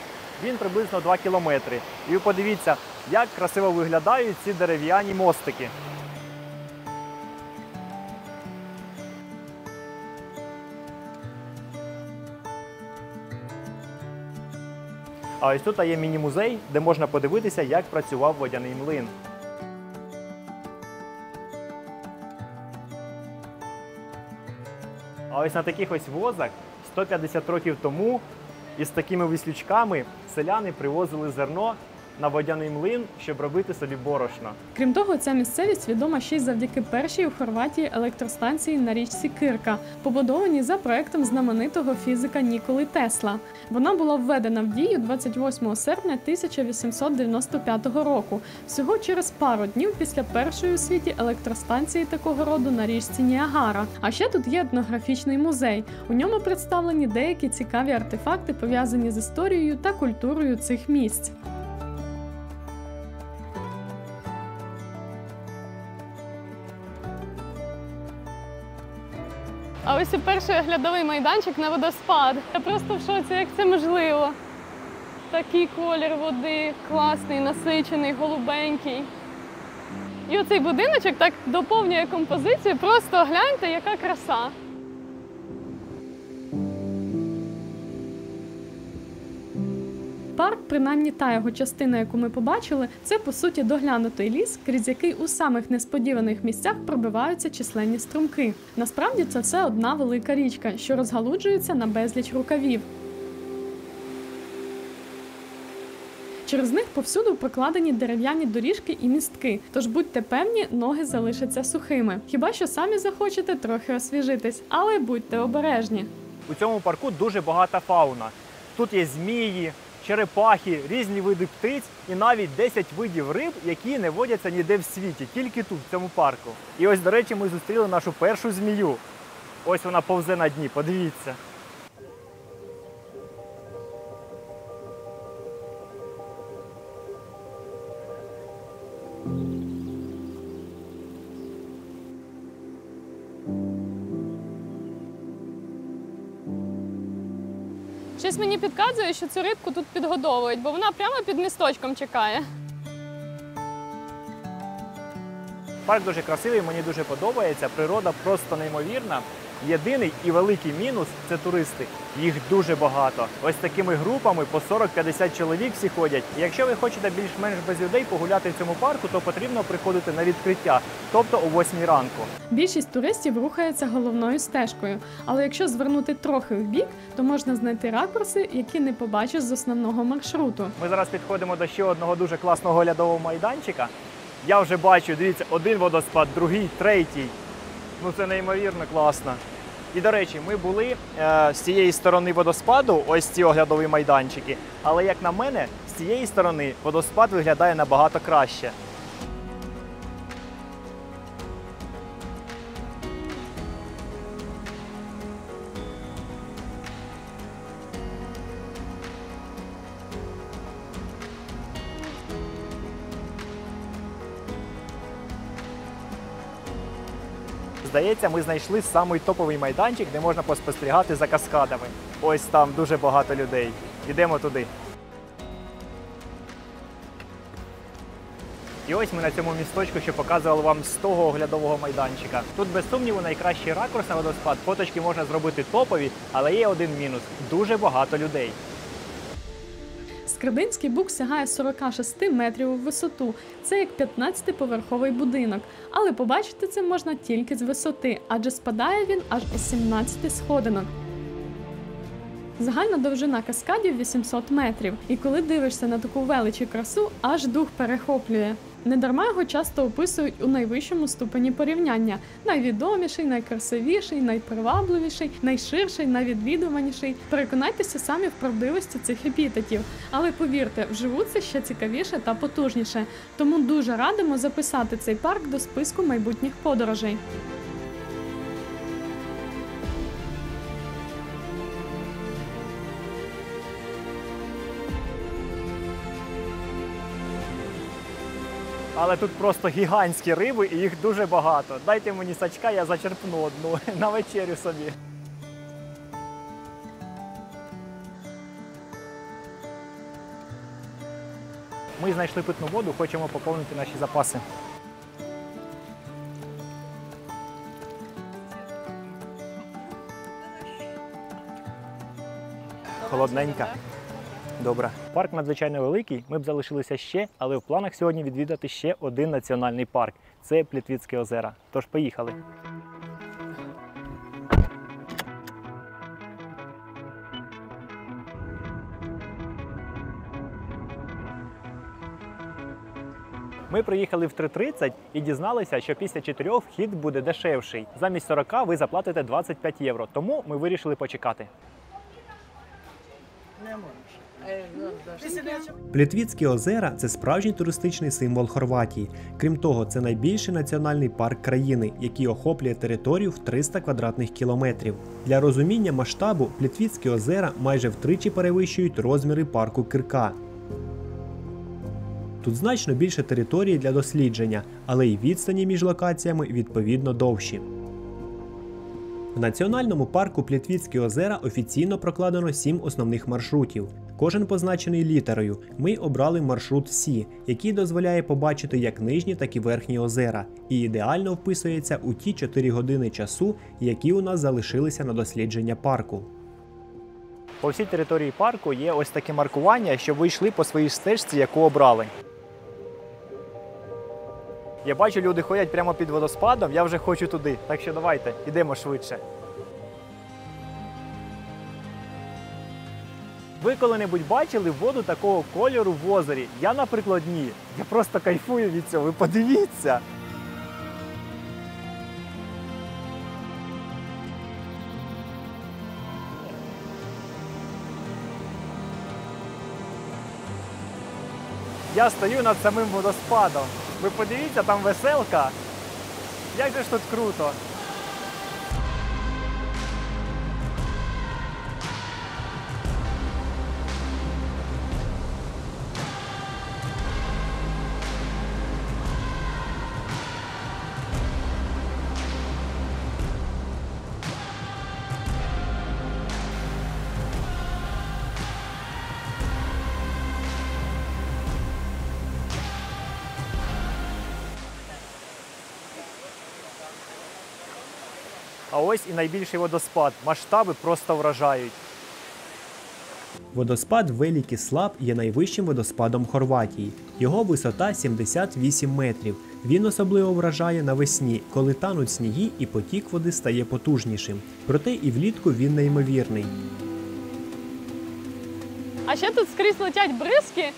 він приблизно 2 кілометри. І ви подивіться, як красиво виглядають ці дерев'яні мостики. А ось тут є міні-музей, де можна подивитися, як працював водяний млин. А ось на таких ось возах 150 років тому із такими віслючками селяни привозили зерно на водяний млин, щоб робити собі борошно. Крім того, ця місцевість відома ще й завдяки першій у Хорватії електростанції на річці Крка, побудованій за проектом знаменитого фізика Ніколи Тесла. Вона була введена в дію 28 серпня 1895 року, всього через пару днів після першої у світі електростанції такого роду на річці Ніагара. А ще тут є етнографічний музей. У ньому представлені деякі цікаві артефакти, пов'язані з історією та культурою цих місць. А ось і перший оглядовий майданчик на водоспад. Я просто в шоці, як це можливо. Такий колір води, класний, насичений, голубенький. І оцей будиночок так доповнює композицію. Просто гляньте, яка краса. Парк, принаймні та його частина, яку ми побачили, це по суті доглянутий ліс, крізь який у самих несподіваних місцях пробиваються численні струмки. Насправді це все одна велика річка, що розгалуджується на безліч рукавів. Через них повсюду прокладені дерев'яні доріжки і містки, тож будьте певні, ноги залишаться сухими. Хіба що самі захочете трохи освіжитись, але будьте обережні. У цьому парку дуже багата фауна. Тут є змії, черепахи, різні види птиць і навіть 10 видів риб, які не водяться ніде в світі, тільки тут, в цьому парку. І ось, до речі, ми зустріли нашу першу змію. Ось вона повзе на дні, подивіться. Щось мені підказує, що цю рибку тут підгодовують, бо вона прямо під місточком чекає. Парк дуже красивий, мені дуже подобається, природа просто неймовірна. Єдиний і великий мінус – це туристи. Їх дуже багато. Ось такими групами по 40-50 чоловік всі ходять. І якщо ви хочете більш-менш без людей погуляти в цьому парку, то потрібно приходити на відкриття, тобто о 8 ранку. Більшість туристів рухається головною стежкою, але якщо звернути трохи вбік, то можна знайти ракурси, які не побачиш з основного маршруту. Ми зараз підходимо до ще одного дуже класного оглядового майданчика. Я вже бачу, дивіться, один водоспад, другий, третій. Ну це неймовірно класно. І, до речі, ми були з цієї сторони водоспаду, ось ці оглядові майданчики. Але, як на мене, з цієї сторони водоспад виглядає набагато краще. Здається, ми знайшли самий топовий майданчик, де можна поспостерігати за каскадами. Ось там дуже багато людей. Йдемо туди. І ось ми на цьому місточку, що показували вам з того оглядового майданчика. Тут, без сумніву, найкращий ракурс на водоспад. Фоточки можна зробити топові, але є один мінус – дуже багато людей. Скрадинський бук сягає 46 метрів у висоту. Це як 15-поверховий будинок. Але побачити це можна тільки з висоти, адже спадає він аж із 17 сходинок. Загальна довжина каскадів 800 метрів. І коли дивишся на таку велич і красу, аж дух перехоплює. Недарма його часто описують у найвищому ступені порівняння. Найвідоміший, найкрасивіший, найпривабливіший, найширший, найвідвідуваніший. Переконайтеся самі в правдивості цих епітетів. Але повірте, вживу це ще цікавіше та потужніше. Тому дуже радимо записати цей парк до списку майбутніх подорожей. Але тут просто гігантські риби і їх дуже багато. Дайте мені сачка, я зачерпну одну на вечерю собі. Ми знайшли питну воду, хочемо поповнити наші запаси. Холодненька. Добре. Парк надзвичайно великий, ми б залишилися ще, але в планах сьогодні відвідати ще один національний парк. Це Плітвіцькі озера. Тож поїхали. Ми приїхали в 3:30 і дізналися, що після 4 вхід буде дешевший. Замість 40 ви заплатите 25 євро, тому ми вирішили почекати. Плітвіцькі озера – це справжній туристичний символ Хорватії. Крім того, це найбільший національний парк країни, який охоплює територію в 300 квадратних кілометрів. Для розуміння масштабу Плітвіцькі озера майже втричі перевищують розміри парку Кирка. Тут значно більше території для дослідження, але й відстані між локаціями відповідно довші. В національному парку Плітвіцькі озера офіційно прокладено 7 основних маршрутів. кожен позначений літерою. Ми обрали маршрут Сі, який дозволяє побачити як нижні, так і верхні озера, і ідеально вписується у ті 4 години часу, які у нас залишилися на дослідження парку. По всій території парку є ось таке маркування, щоб ви йшли по своїй стежці, яку обрали. Я бачу, люди ходять прямо під водоспадом, я вже хочу туди. Так що давайте, йдемо швидше. Ви коли-небудь бачили воду такого кольору в озері? Я, наприклад, ні. Я просто кайфую від цього, ви подивіться! Я стою над самим водоспадом. Ви подивіться, там веселка. Як же ж тут круто! А ось і найбільший водоспад. Масштаби просто вражають. Водоспад Великий Слап є найвищим водоспадом Хорватії. Його висота 78 метрів. Він особливо вражає навесні, коли тануть сніги і потік води стає потужнішим. Проте і влітку він неймовірний. А ще тут скрізь летять бризки,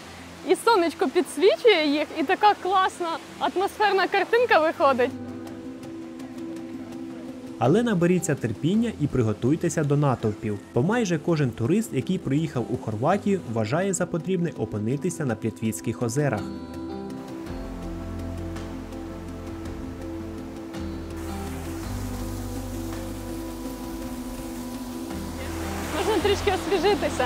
і сонечко підсвічує їх, і така класна атмосферна картинка виходить. Але наберіться терпіння і приготуйтеся до натовпів, бо майже кожен турист, який приїхав у Хорватію, вважає за потрібне опинитися на Плітвіцьких озерах. Можна трішки освіжитися.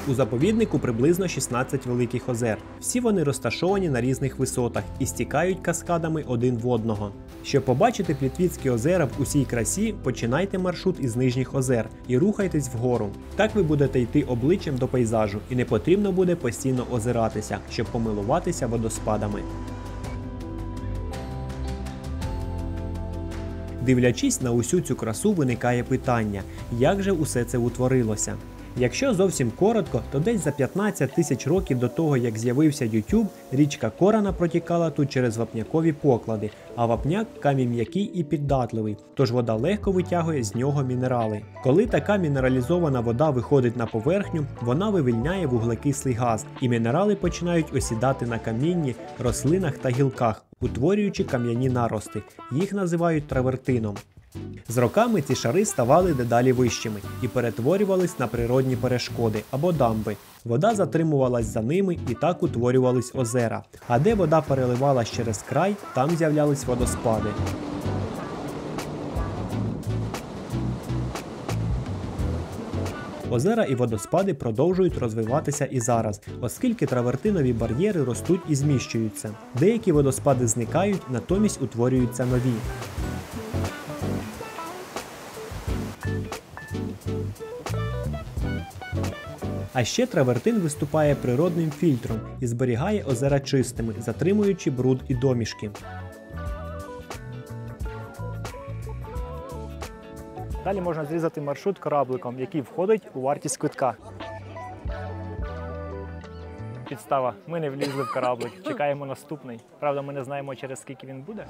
У заповіднику приблизно 16 великих озер. Всі вони розташовані на різних висотах і стікають каскадами один в одного. Щоб побачити Плітвіцькі озера в усій красі, починайте маршрут із нижніх озер і рухайтесь вгору. Так ви будете йти обличчям до пейзажу і не потрібно буде постійно озиратися, щоб помилуватися водоспадами. Дивлячись на усю цю красу, виникає питання, як же усе це утворилося? Якщо зовсім коротко, то десь за 15 тисяч років до того, як з'явився YouTube, річка Корана протікала тут через вапнякові поклади, а вапняк – камінь м'який і піддатливий, тож вода легко витягує з нього мінерали. Коли така мінералізована вода виходить на поверхню, вона вивільняє вуглекислий газ, і мінерали починають осідати на камінні, рослинах та гілках, утворюючи кам'яні нарости. Їх називають травертином. З роками ці шари ставали дедалі вищими і перетворювались на природні перешкоди або дамби. Вода затримувалась за ними і так утворювались озера. А де вода переливалась через край, там з'являлись водоспади. Озера і водоспади продовжують розвиватися і зараз, оскільки травертинові бар'єри ростуть і зміщуються. Деякі водоспади зникають, натомість утворюються нові. А ще травертин виступає природним фільтром і зберігає озера чистими, затримуючи бруд і домішки. Далі можна зрізати маршрут корабликом, який входить у вартість квитка. Підстава. Ми не влізли в кораблик. Чекаємо наступний. Правда, ми не знаємо, через скільки він буде.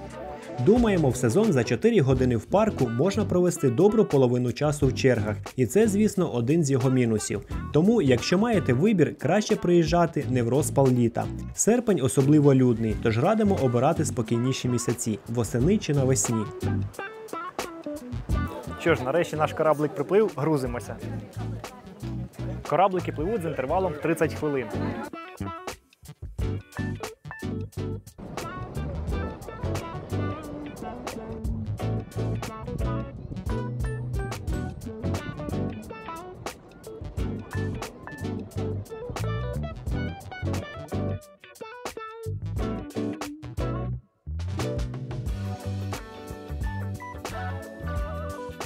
Думаємо, в сезон за 4 години в парку можна провести добру половину часу в чергах. І це, звісно, один з його мінусів. Тому, якщо маєте вибір, краще приїжджати не в розпал літа. Серпень особливо людний, тож радимо обирати спокійніші місяці – восени чи навесні. Що ж, нарешті наш кораблик приплив, грузимося. Кораблики пливуть з інтервалом в 30 хвилин.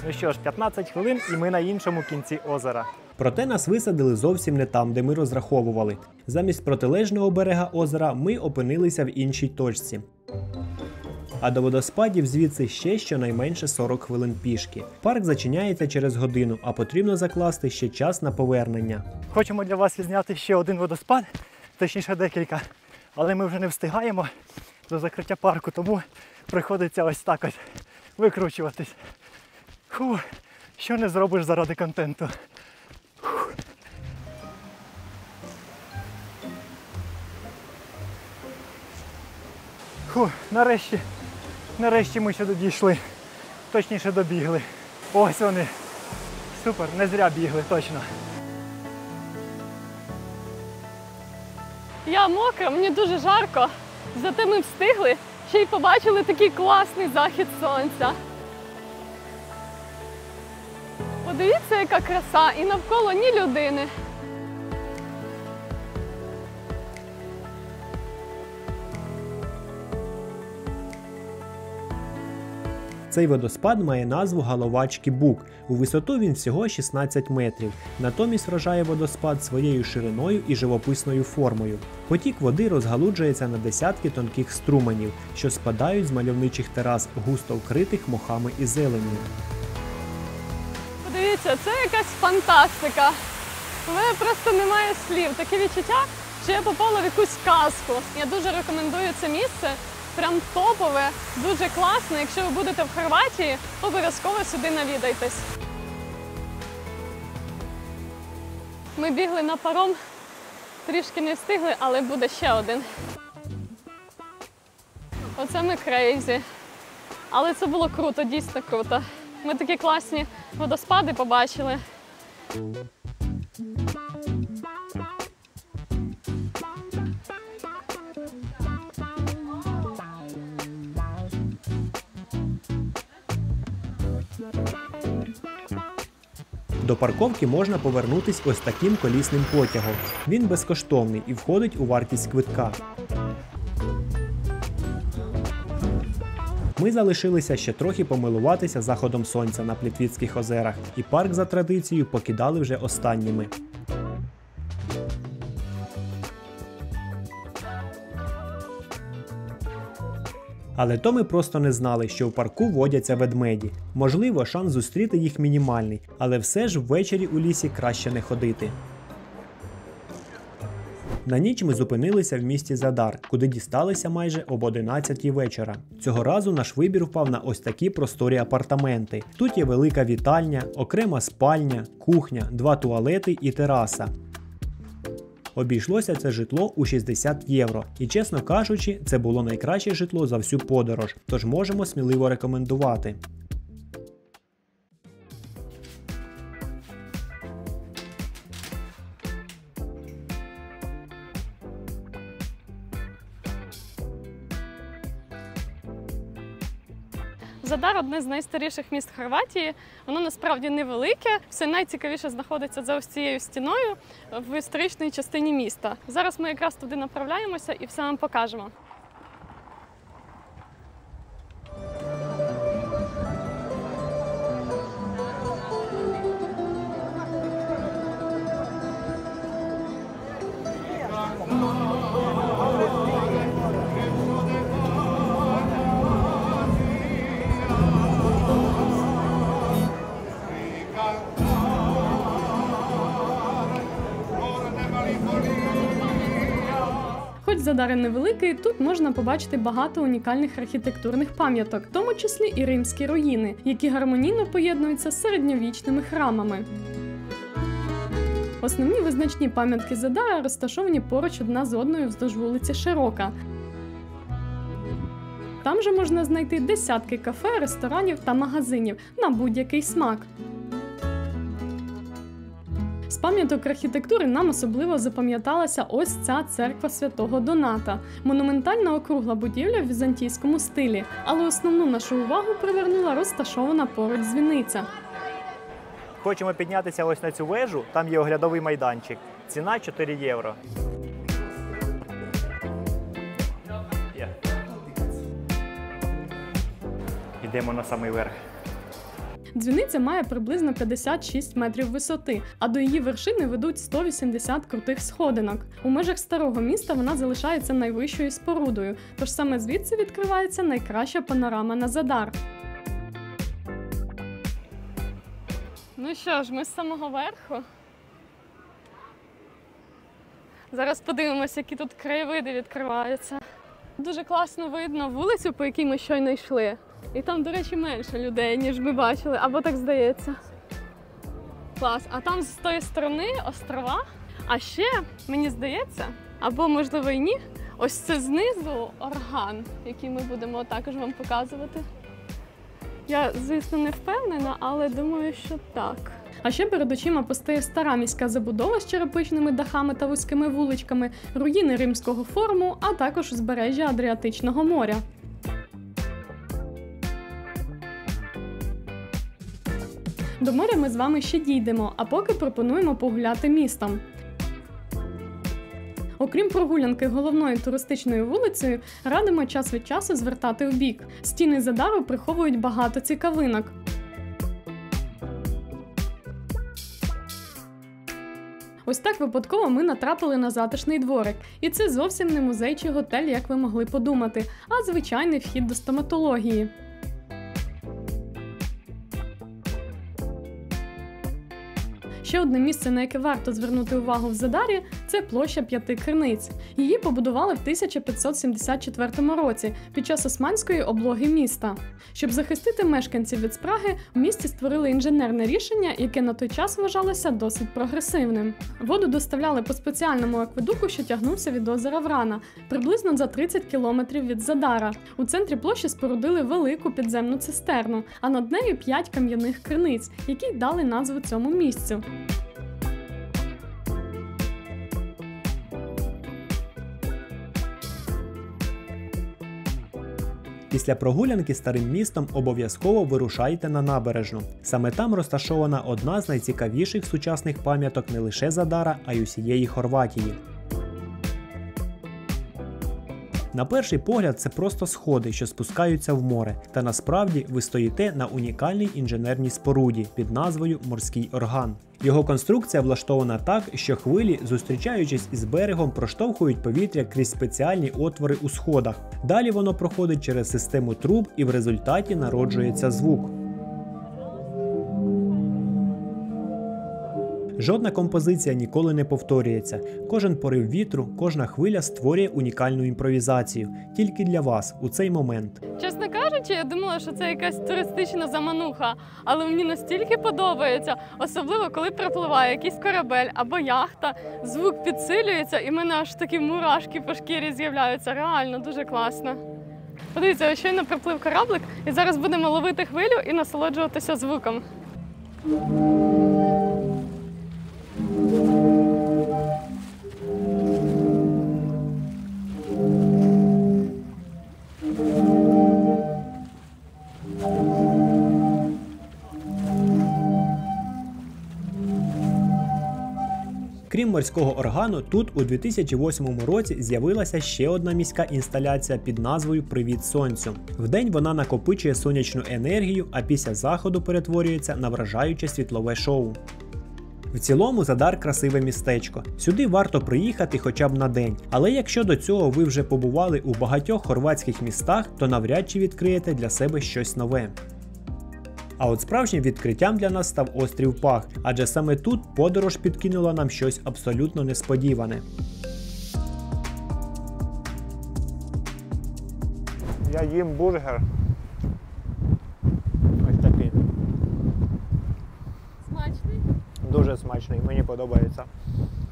Ну що ж, 15 хвилин і ми на іншому кінці озера. Проте нас висадили зовсім не там, де ми розраховували. Замість протилежного берега озера ми опинилися в іншій точці. А до водоспадів звідси ще щонайменше 40 хвилин пішки. Парк зачиняється через годину, а потрібно закласти ще час на повернення. Хочемо для вас відзняти ще один водоспад, точніше декілька, але ми вже не встигаємо до закриття парку, тому приходиться ось так ось викручуватись. Фу, що не зробиш заради контенту. Фу, нарешті ми сюди дійшли, точніше добігли. Ось вони. Супер, не зря бігли, точно. Я мокра, мені дуже жарко. Зате ми встигли, ще й побачили такий класний захід сонця. Подивіться, яка краса, і навколо ні людини. Цей водоспад має назву Головачки Бук. У висоту він всього 16 метрів. Натомість вражає водоспад своєю шириною і живописною формою. Потік води розгалуджується на десятки тонких струменів, що спадають з мальовничих терас, густо вкритих мохами і зеленню. Подивіться, це якась фантастика. У мене просто немає слів. Таке відчуття, що я попала в якусь казку. Я дуже рекомендую це місце. Прям топове, дуже класно. Якщо ви будете в Хорватії, обов'язково сюди навідайтесь. Ми бігли на паром, трішки не встигли, але буде ще один. Оце ми крейзі. Але це було круто, дійсно круто. Ми такі класні водоспади побачили. До парковки можна повернутись ось таким колісним потягом. Він безкоштовний і входить у вартість квитка. Ми залишилися ще трохи помилуватися заходом сонця на Плітвіцьких озерах, і парк за традицією покидали вже останніми. Але то ми просто не знали, що в парку водяться ведмеді. Можливо, шанс зустріти їх мінімальний, але все ж ввечері у лісі краще не ходити. На ніч ми зупинилися в місті Задар, куди дісталися майже об 11 вечора. Цього разу наш вибір впав на ось такі просторі апартаменти. Тут є велика вітальня, окрема спальня, кухня, 2 туалети і тераса. Обійшлося це житло у 60 євро. І, чесно кажучи, це було найкраще житло за всю подорож, тож можемо сміливо рекомендувати. Задар – одне з найстаріших міст Хорватії. Воно насправді невелике. Все найцікавіше знаходиться за ось цією стіною в історичній частині міста. Зараз ми якраз туди направляємося і все вам покажемо. Хоч Задар невеликий, тут можна побачити багато унікальних архітектурних пам'яток, в тому числі і римські руїни, які гармонійно поєднуються з середньовічними храмами. Основні визначні пам'ятки Задара розташовані поруч одна з одною вздовж вулиці Широка. Там же можна знайти десятки кафе, ресторанів та магазинів на будь-який смак. З пам'яток архітектури нам особливо запам'яталася ось ця церква Святого Доната. Монументальна округла будівля в візантійському стилі, але основну нашу увагу привернула розташована поруч дзвіниця. Хочемо піднятися ось на цю вежу, там є оглядовий майданчик. Ціна 4 євро. Йдемо на самий верх. Дзвіниця має приблизно 56 метрів висоти, а до її вершини ведуть 180 крутих сходинок. У межах старого міста вона залишається найвищою спорудою, тож саме звідси відкривається найкраща панорама на Задар. Ну що ж, ми з самого верху. Зараз подивимося, які тут краєвиди відкриваються. Дуже класно видно вулицю, по якій ми щойно йшли. І там, до речі, менше людей, ніж ми бачили, або так здається. Клас. А там з тої сторони острова. А ще, мені здається, або, можливо, і ні, ось це знизу орган, який ми будемо також вам показувати. Я, звісно, не впевнена, але думаю, що так. А ще перед очима постає стара міська забудова з черепичними дахами та вузькими вуличками, руїни Римського форуму, а також узбережжя Адріатичного моря. До моря ми з вами ще дійдемо, а поки пропонуємо погуляти містом. Окрім прогулянки головною туристичною вулицею, радимо час від часу звертати вбік. Стіни Задару приховують багато цікавинок. Ось так випадково ми натрапили на затишний дворик. І це зовсім не музей чи готель, як ви могли подумати, а звичайний вхід до стоматології. Ще одне місце, на яке варто звернути увагу в Задарі – це площа 5 криниць. Її побудували в 1574 році під час османської облоги міста. Щоб захистити мешканців від спраги, в місті створили інженерне рішення, яке на той час вважалося досить прогресивним. Воду доставляли по спеціальному акведуку, що тягнувся від озера Врана, приблизно за 30 кілометрів від Задара. У центрі площі спорудили велику підземну цистерну, а над нею 5 кам'яних криниць, які й дали назву цьому місцю. Після прогулянки старим містом обов'язково вирушайте на набережну. Саме там розташована одна з найцікавіших сучасних пам'яток не лише Задара, а й усієї Хорватії. На перший погляд це просто сходи, що спускаються в море, та насправді ви стоїте на унікальній інженерній споруді під назвою Морський орган. Його конструкція влаштована так, що хвилі, зустрічаючись із берегом, проштовхують повітря крізь спеціальні отвори у сходах. Далі воно проходить через систему труб і в результаті народжується звук. Жодна композиція ніколи не повторюється. Кожен порив вітру, кожна хвиля створює унікальну імпровізацію. Тільки для вас, у цей момент. Чесно кажучи, я думала, що це якась туристична замануха, але мені настільки подобається, особливо коли припливає якийсь корабель або яхта, звук підсилюється і в мене аж такі мурашки по шкірі з'являються. Реально, дуже класно. Подивіться, ось щойно приплив кораблик і зараз будемо ловити хвилю і насолоджуватися звуком. Крім морського органу, тут у 2008 році з'явилася ще одна міська інсталяція під назвою «Привіт сонцю». Вдень вона накопичує сонячну енергію, а після заходу перетворюється на вражаюче світлове шоу. В цілому Задар – красиве містечко. Сюди варто приїхати хоча б на день. Але якщо до цього ви вже побували у багатьох хорватських містах, то навряд чи відкриєте для себе щось нове. А от справжнім відкриттям для нас став острів Паг, адже саме тут подорож підкинула нам щось абсолютно несподіване. Я їм бургер. Ось такий. Смачний? Дуже смачний, мені подобається.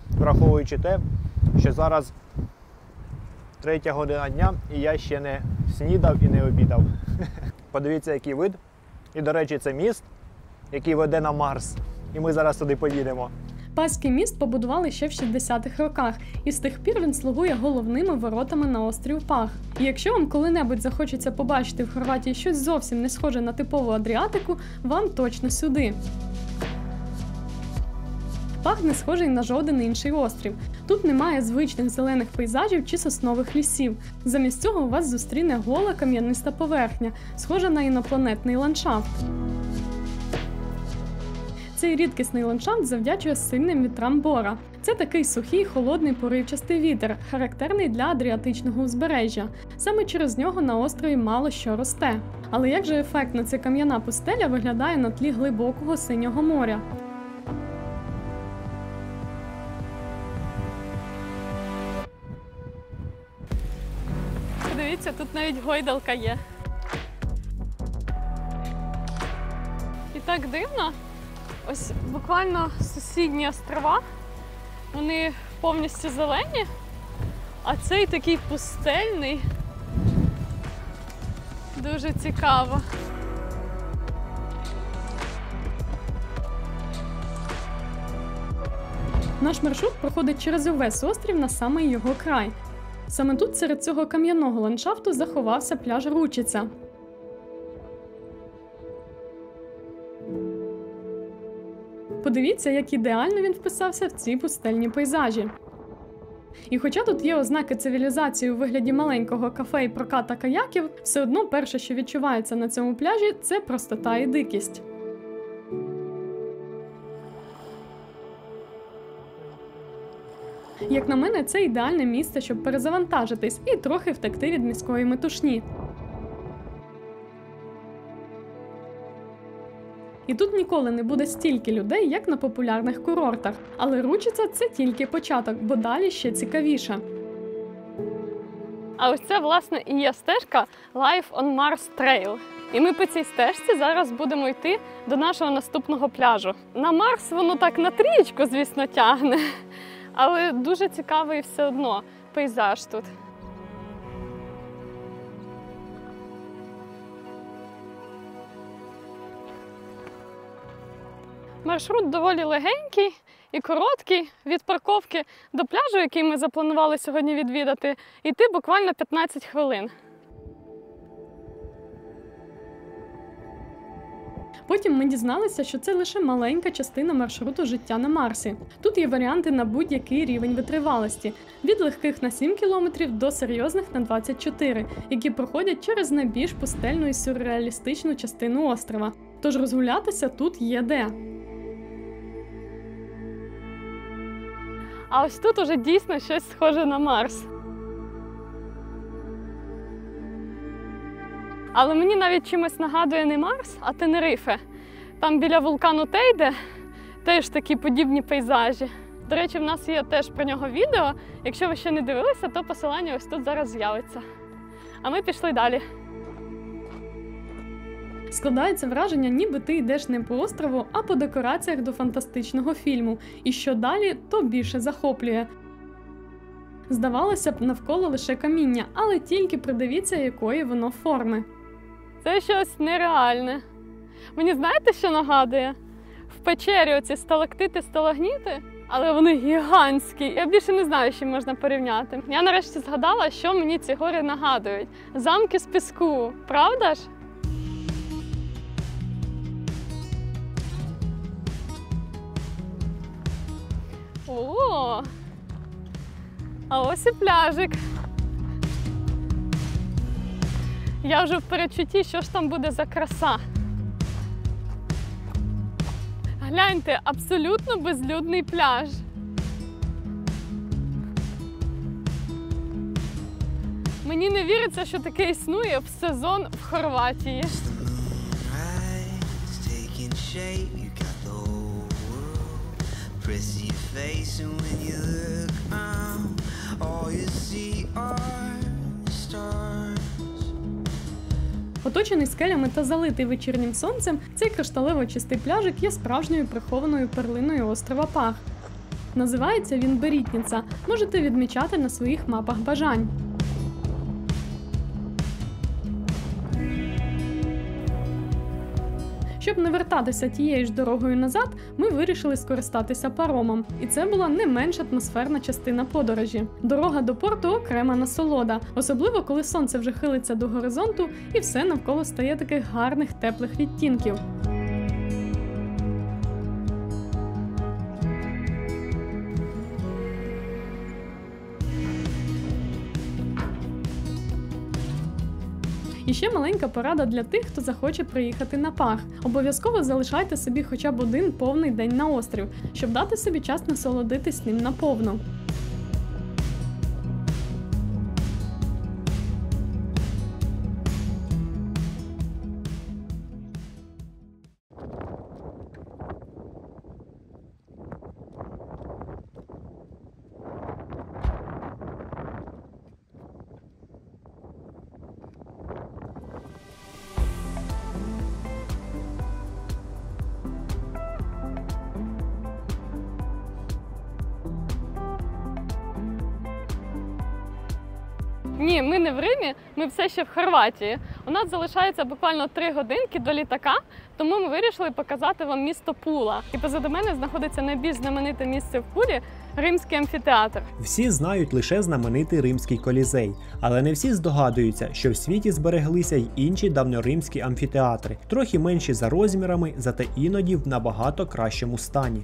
Враховуючи те, що зараз 3 година дня і я ще не снідав і не обідав. Подивіться, який вид. І, до речі, це міст, який веде на Марс. І ми зараз туди поїдемо. Пазький міст побудували ще в 60-х роках, і з тих пір він слугує головними воротами на острів Паг. І якщо вам коли-небудь захочеться побачити в Хорватії щось зовсім не схоже на типову Адріатику, вам точно сюди. Паг не схожий на жоден інший острів. Тут немає звичних зелених пейзажів чи соснових лісів. Замість цього вас зустріне гола кам'яниста поверхня, схожа на інопланетний ландшафт. Цей рідкісний ландшафт завдячує сильним вітрам Бора. Це такий сухий, холодний, поривчастий вітер, характерний для Адріатичного узбережжя. Саме через нього на острові мало що росте. Але як же ефектно ця кам'яна пустеля виглядає на тлі глибокого синього моря? Подивіться, тут навіть гойдалка є. І так дивно. Ось буквально сусідні острова, вони повністю зелені, а цей такий пустельний. Дуже цікаво. Наш маршрут проходить через увесь острів на самий його край. Саме тут, серед цього кам'яного ландшафту, заховався пляж Ручиця. Подивіться, як ідеально він вписався в ці пустельні пейзажі. І хоча тут є ознаки цивілізації у вигляді маленького кафе і проката каяків, все одно перше, що відчувається на цьому пляжі, це простота і дикість. Як на мене, це ідеальне місце, щоб перезавантажитись і трохи втекти від міської метушні. І тут ніколи не буде стільки людей, як на популярних курортах. Але Ручиця – це тільки початок, бо далі ще цікавіше. А ось це, власне, і є стежка Life on Mars Trail. І ми по цій стежці зараз будемо йти до нашого наступного пляжу. На Марс воно так на трієчку, звісно, тягне. Але дуже цікавий все одно пейзаж тут. Маршрут доволі легенький і короткий. Від парковки до пляжу, який ми запланували сьогодні відвідати, йти буквально 15 хвилин. Потім ми дізналися, що це лише маленька частина маршруту життя на Марсі. Тут є варіанти на будь-який рівень витривалості – від легких на 7 кілометрів до серйозних на 24, які проходять через найбільш пустельну і сюрреалістичну частину острова. Тож розгулятися тут є де. А ось тут уже дійсно щось схоже на Марс. Але мені навіть чимось нагадує не Марс, а Тенерифе. Там біля вулкану Тейде теж такі подібні пейзажі. До речі, в нас є теж про нього відео. Якщо ви ще не дивилися, то посилання ось тут зараз з'явиться. А ми пішли далі. Складається враження, ніби ти йдеш не по острову, а по декораціях до фантастичного фільму. І що далі, то більше захоплює. Здавалося б, навколо лише каміння, але тільки придивіться, якої воно форми. Це щось нереальне. Мені знаєте, що нагадує? В печері оці сталактити-сталагніти, але вони гігантські. Я більше не знаю, з чим можна порівняти. Я нарешті згадала, що мені ці гори нагадують. Замки з піску, правда ж? О! А ось і пляжик. Я вже в передчутті, що ж там буде за краса. Гляньте, абсолютно безлюдний пляж. Мені не віриться, що таке існує в сезон в Хорватії. Оточений скелями та залитий вечірнім сонцем, цей кришталево чистий пляжик є справжньою прихованою перлиною острова Паг. Називається він Берітніца. Можете відмічати на своїх мапах бажань. Щоб не вертатися тією ж дорогою назад, ми вирішили скористатися паромом. І це була не менш атмосферна частина подорожі. Дорога до порту – окрема насолода. Особливо, коли сонце вже хилиться до горизонту і все навколо стає таких гарних теплих відтінків. І ще маленька порада для тих, хто захоче приїхати на Паг. Обов'язково залишайте собі хоча б один повний день на острів, щоб дати собі час насолодитись ним наповну. Ні, ми не в Римі, ми все ще в Хорватії. У нас залишається буквально 3 годинки до літака, тому ми вирішили показати вам місто Пула. І позаду мене знаходиться найбільш знамените місце в Пулі – Римський амфітеатр. Всі знають лише знаменитий Римський колізей, але не всі здогадуються, що в світі збереглися й інші давньоримські амфітеатри, трохи менші за розмірами, зате іноді в набагато кращому стані.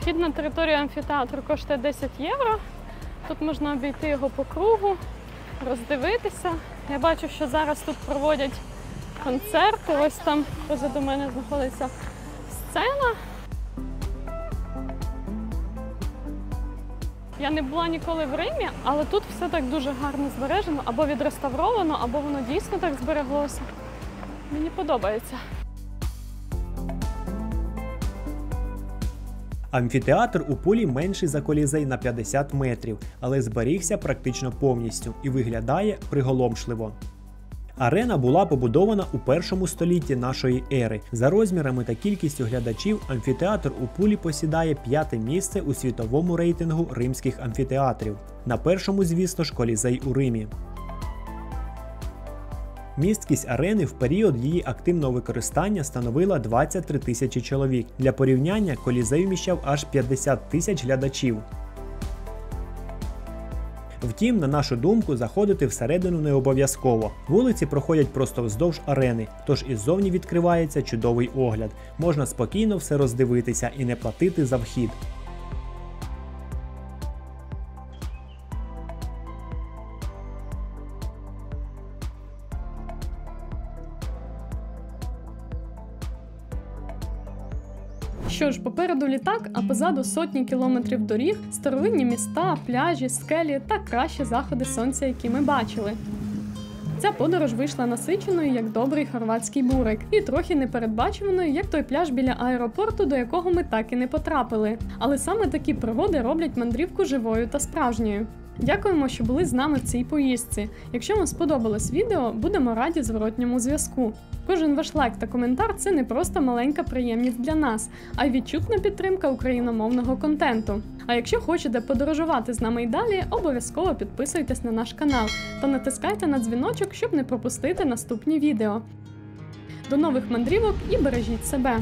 Вхід на територію амфітеатру коштує 10 євро. Тут можна обійти його по кругу, роздивитися. Я бачу, що зараз тут проводять концерти. Ось там позаду мене знаходиться сцена. Я не була ніколи в Римі, але тут все так дуже гарно збережено, або відреставровано, або воно дійсно так збереглося. Мені подобається. Амфітеатр у Пулі менший за колізей на 50 метрів, але зберігся практично повністю і виглядає приголомшливо. Арена була побудована у 1 столітті нашої ери. За розмірами та кількістю глядачів амфітеатр у Пулі посідає 5-те місце у світовому рейтингу римських амфітеатрів. На першому, звісно ж, колізей у Римі. Місткість арени в період її активного використання становила 23 тисячі чоловік. Для порівняння, колізей вміщав аж 50 тисяч глядачів. Втім, на нашу думку, заходити всередину не обов'язково. Вулиці проходять просто вздовж арени, тож іззовні відкривається чудовий огляд. Можна спокійно все роздивитися і не платити за вхід. Що ж, попереду літак, а позаду сотні кілометрів доріг, старовинні міста, пляжі, скелі та кращі заходи сонця, які ми бачили. Ця подорож вийшла насиченою, як добрий хорватський бурик, і трохи непередбачуваною, як той пляж біля аеропорту, до якого ми так і не потрапили. Але саме такі пригоди роблять мандрівку живою та справжньою. Дякуємо, що були з нами в цій поїздці. Якщо вам сподобалось відео, будемо раді зворотньому зв'язку. Кожен ваш лайк та коментар – це не просто маленька приємність для нас, а й відчутна підтримка україномовного контенту. А якщо хочете подорожувати з нами й далі, обов'язково підписуйтесь на наш канал та натискайте на дзвіночок, щоб не пропустити наступні відео. До нових мандрівок і бережіть себе!